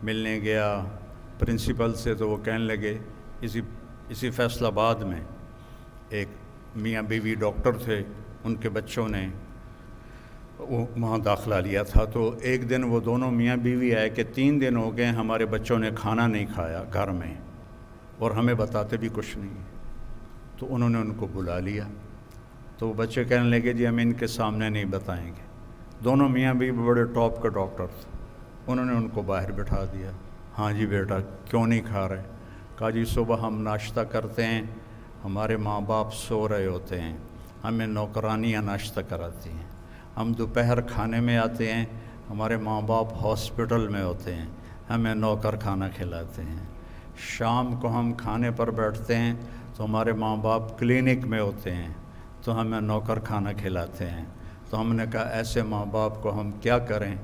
ملنے گیا پرنسپل سے، تو وہ کہنے لگے اسی فیصل آباد میں ایک میاں بیوی ڈاکٹر تھے، ان کے بچوں نے وہاں داخلہ لیا تھا، تو ایک دن وہ دونوں میاں بیوی آئے کہ 3 دن ہو گئے ہمارے بچوں نے کھانا نہیں کھایا گھر میں، اور ہمیں بتاتے بھی کچھ نہیں۔ تو انہوں نے ان کو بلا لیا، تو وہ بچے کہنے لگے جی ہم ان کے سامنے نہیں بتائیں گے۔ دونوں میاں بیوی بڑے ٹاپ کے ڈاکٹر تھے، انہوں نے ان کو باہر بٹھا دیا۔ ہاں جی بیٹا کیوں نہیں کھا رہے؟ کہا جی صبح ہم ناشتہ کرتے ہیں، ہمارے ماں باپ سو رہے ہوتے ہیں، ہمیں نوکرانیاں ناشتہ کراتی ہیں۔ ہم دوپہر کھانے میں آتے ہیں، ہمارے ماں باپ ہاسپٹل میں ہوتے ہیں، ہمیں نوکر کھانا کھلاتے ہیں۔ شام کو ہم کھانے پر بیٹھتے ہیں تو ہمارے ماں باپ کلینک میں ہوتے ہیں، تو ہمیں نوکر کھانا کھلاتے ہیں۔ تو ہم نے کہا ایسے ماں باپ کو ہم کیا کریں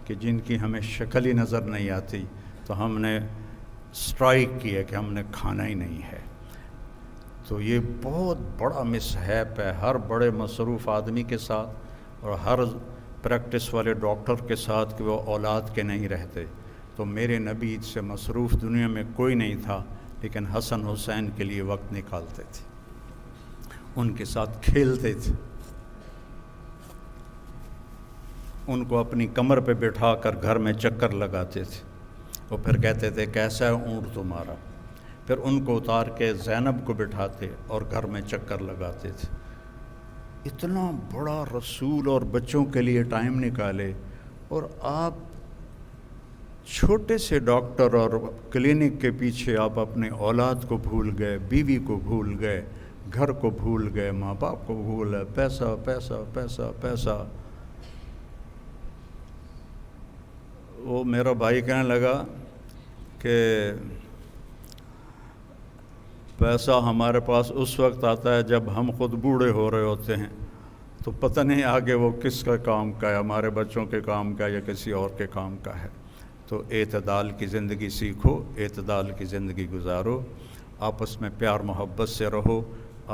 کہ جن کی ہمیں شکل ہی نظر نہیں آتی، تو ہم نے اسٹرائک کیا کہ ہم نے کھانا ہی نہیں ہے۔ تو یہ بہت بڑا مصحف ہے ہر بڑے مصروف آدمی کے ساتھ اور ہر پریکٹس والے ڈاکٹر کے ساتھ کہ وہ اولاد کے نہیں رہتے۔ تو میرے نبی سے مصروف دنیا میں کوئی نہیں تھا، لیکن حسن حسین کے لیے وقت نکالتے تھے، ان کے ساتھ کھیلتے تھے، ان کو اپنی کمر پہ بٹھا کر گھر میں چکر لگاتے تھے۔ وہ پھر کہتے تھے کیسا ہے اونٹ تمہارا؟ پھر ان کو اتار کے زینب کو بٹھاتے اور گھر میں چکر لگاتے تھے۔ اتنا بڑا رسول اور بچوں کے لیے ٹائم نکالے، اور آپ چھوٹے سے ڈاکٹر اور کلینک کے پیچھے آپ اپنے اولاد کو بھول گئے، بیوی کو بھول گئے، گھر کو بھول گئے، ماں باپ کو بھول گئے، پیسہ پیسہ پیسہ پیسہ۔ وہ میرا بھائی کہنے لگا کہ پیسہ ہمارے پاس اس وقت آتا ہے جب ہم خود بوڑھے ہو رہے ہوتے ہیں، تو پتہ نہیں آگے وہ کس کا کام کا ہے، ہمارے بچوں کے کام کا یا کسی اور کے کام کا ہے۔ تو اعتدال کی زندگی سیکھو، اعتدال کی زندگی گزارو، آپس میں پیار محبت سے رہو۔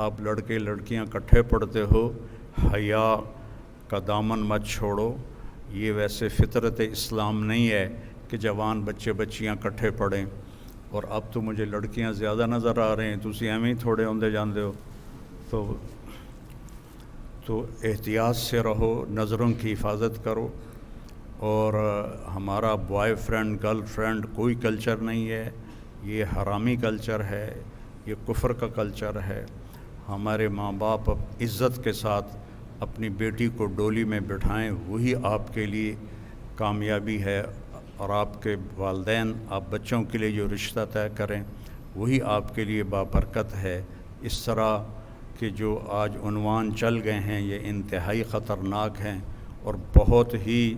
آپ لڑکے لڑکیاں اکٹھے پڑھتے ہو، حیا کا دامن مت چھوڑو۔ یہ ویسے فطرت اسلام نہیں ہے کہ جوان بچے بچیاں اکٹھے پڑھیں، اور اب تو مجھے لڑکیاں زیادہ نظر آ رہے ہیں، تسی ایویں ہی تھوڑے ہوندے جاندے ہو۔ تو احتیاط سے رہو، نظروں کی حفاظت کرو۔ اور ہمارا بوائے فرینڈ گرل فرینڈ کوئی کلچر نہیں ہے، یہ حرامی کلچر ہے، یہ کفر کا کلچر ہے۔ ہمارے ماں باپ عزت کے ساتھ اپنی بیٹی کو ڈولی میں بٹھائیں، وہی آپ کے لیے کامیابی ہے، اور آپ کے والدین آپ بچوں کے لیے جو رشتہ طے کریں وہی آپ کے لیے بابرکت ہے۔ اس طرح کہ جو آج عنوان چل گئے ہیں یہ انتہائی خطرناک ہیں اور بہت ہی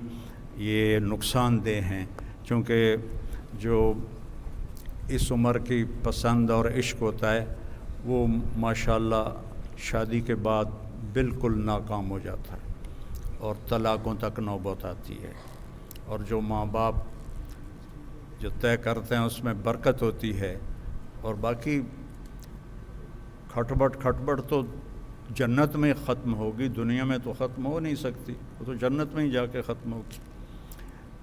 یہ نقصان دہ ہیں، چونکہ جو اس عمر کی پسند اور عشق ہوتا ہے وہ ماشاءاللہ شادی کے بعد بالکل ناکام ہو جاتا ہے اور طلاقوں تک نوبت آتی ہے۔ اور جو ماں باپ جو طے کرتے ہیں اس میں برکت ہوتی ہے، اور باقی کھٹبٹ تو جنت میں ختم ہوگی، دنیا میں تو ختم ہو نہیں سکتی، وہ تو جنت میں ہی جا کے ختم ہوگی۔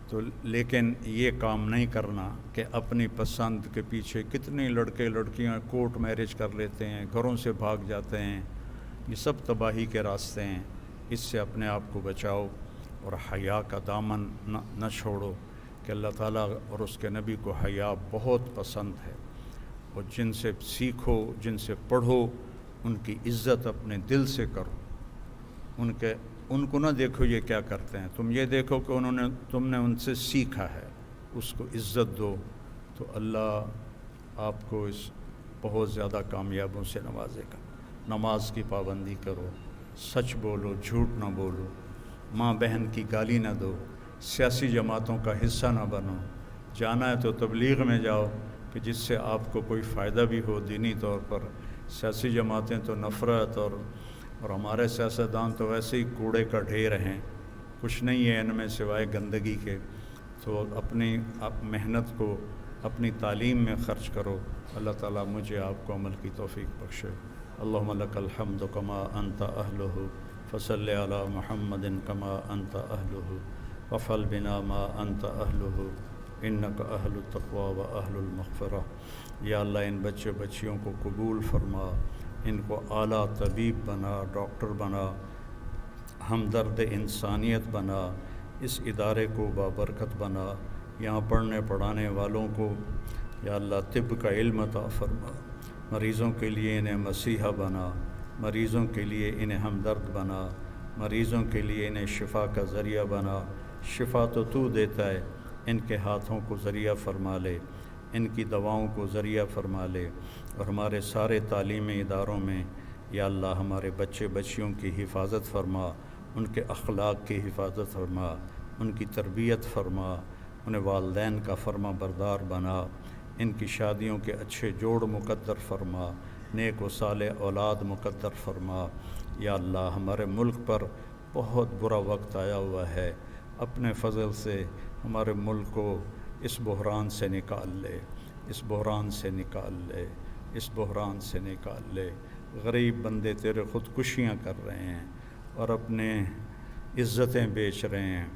تو لیکن یہ کام نہیں کرنا کہ اپنی پسند کے پیچھے کتنے لڑکے لڑکیاں کورٹ میرج کر لیتے ہیں، گھروں سے بھاگ جاتے ہیں، یہ سب تباہی کے راستے ہیں۔ اس سے اپنے آپ کو بچاؤ اور حیا کا دامن نہ چھوڑو، کہ اللہ تعالیٰ اور اس کے نبی کو حیا بہت پسند ہے، اور جن سے سیکھو، جن سے پڑھو، ان کی عزت اپنے دل سے کرو، ان کو نہ دیکھو یہ کیا کرتے ہیں، تم یہ دیکھو کہ تم نے ان سے سیکھا ہے، اس کو عزت دو، تو اللہ آپ کو اس بہت زیادہ کامیابوں سے نوازے گا۔ نماز کی پابندی کرو، سچ بولو، جھوٹ نہ بولو، ماں بہن کی گالی نہ دو، سیاسی جماعتوں کا حصہ نہ بنو، جانا ہے تو تبلیغ میں جاؤ کہ جس سے آپ کو کوئی فائدہ بھی ہو دینی طور پر۔ سیاسی جماعتیں تو نفرت اور ہمارے سیاستدان تو ویسے ہی کوڑے کا ڈھیر ہیں، کچھ نہیں ہے ان میں سوائے گندگی کے۔ تو اپنی محنت کو اپنی تعلیم میں خرچ کرو۔ اللہ تعالیٰ مجھے آپ کو عمل کی توفیق بخشے۔ اللہم لک الحمد کما انت اہلہ فصل علی محمد کما انت اہلہ وفعل بنا ما انت اہلہ انک اہل التقوی و اہل المغفرہ۔ یا اللہ ان بچے بچیوں کو قبول فرما، ان کو اعلیٰ طبیب بنا، ڈاکٹر بنا، ہمدرد انسانیت بنا، اس ادارے کو بابرکت بنا، یہاں پڑھنے پڑھانے والوں کو یا اللہ طب کا علم عطا فرما، مریضوں کے لیے انہیں مسیحا بنا، مریضوں کے لیے انہیں ہمدرد بنا، مریضوں کے لیے انہیں شفا کا ذریعہ بنا۔ شفا تو دیتا ہے، ان کے ہاتھوں کو ذریعہ فرما لے، ان کی دواؤں کو ذریعہ فرما لے، اور ہمارے سارے تعلیمی اداروں میں یا اللہ ہمارے بچے بچیوں کی حفاظت فرما، ان کے اخلاق کی حفاظت فرما، ان کی تربیت فرما، انہیں والدین کا فرما بردار بنا، ان کی شادیوں کے اچھے جوڑ مقدر فرما، نیک و صالح اولاد مقدر فرما۔ یا اللہ ہمارے ملک پر بہت برا وقت آیا ہوا ہے، اپنے فضل سے ہمارے ملک کو اس بحران سے نکال لے، اس بحران سے نکال لے، اس بحران سے نکال لے۔ غریب بندے تیرے خودکشیاں کر رہے ہیں اور اپنے عزتیں بیچ رہے ہیں،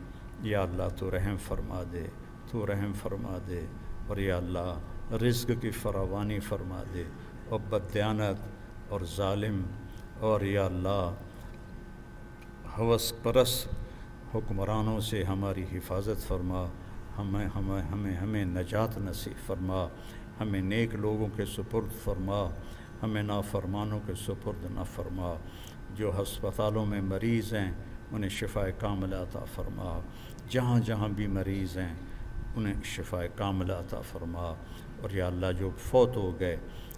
یا اللہ تو رحم فرما دے، تو رحم فرما دے، اور یا اللہ رزق کی فراوانی فرما دے، اور بددیانت اور ظالم اور یا اللہ ہوس پرست حکمرانوں سے ہماری حفاظت فرما، ہمیں نجات نصیب فرما، ہمیں نیک لوگوں کے سپرد فرما، ہمیں نافرمانوں کے سپرد نہ فرما۔ جو ہسپتالوں میں مریض ہیں انہیں شفائے کاملہ عطا فرما، جہاں جہاں بھی مریض ہیں انہیں شفائے کاملہ عطا فرما، اور یا اللہ جو فوت ہو گئے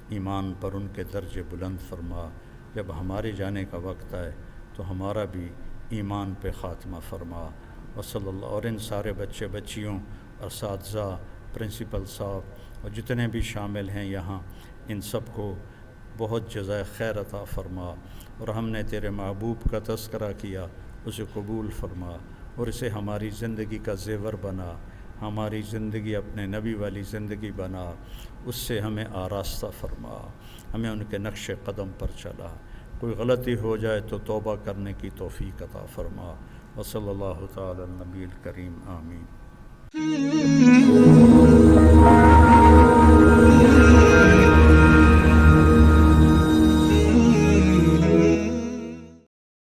ایمان پر ان کے درجے بلند فرما۔ جب ہمارے جانے کا وقت آئے تو ہمارا بھی ایمان پہ خاتمہ فرما۔ وصلی اللہ، اور ان سارے بچے بچیوں، اساتذہ، پرنسپل صاحب اور جتنے بھی شامل ہیں یہاں، ان سب کو بہت جزائے خیر عطا فرما، اور ہم نے تیرے محبوب کا تذکرہ کیا، اسے قبول فرما، اور اسے ہماری زندگی کا زیور بنا، ہماری زندگی اپنے نبی والی زندگی بنا، اس سے ہمیں آراستہ فرما، ہمیں ان کے نقش قدم پر چلا، کوئی غلطی ہو جائے تو توبہ کرنے کی توفیق عطا فرما۔ وصلی اللہ تعالی النبی الکریم، آمین۔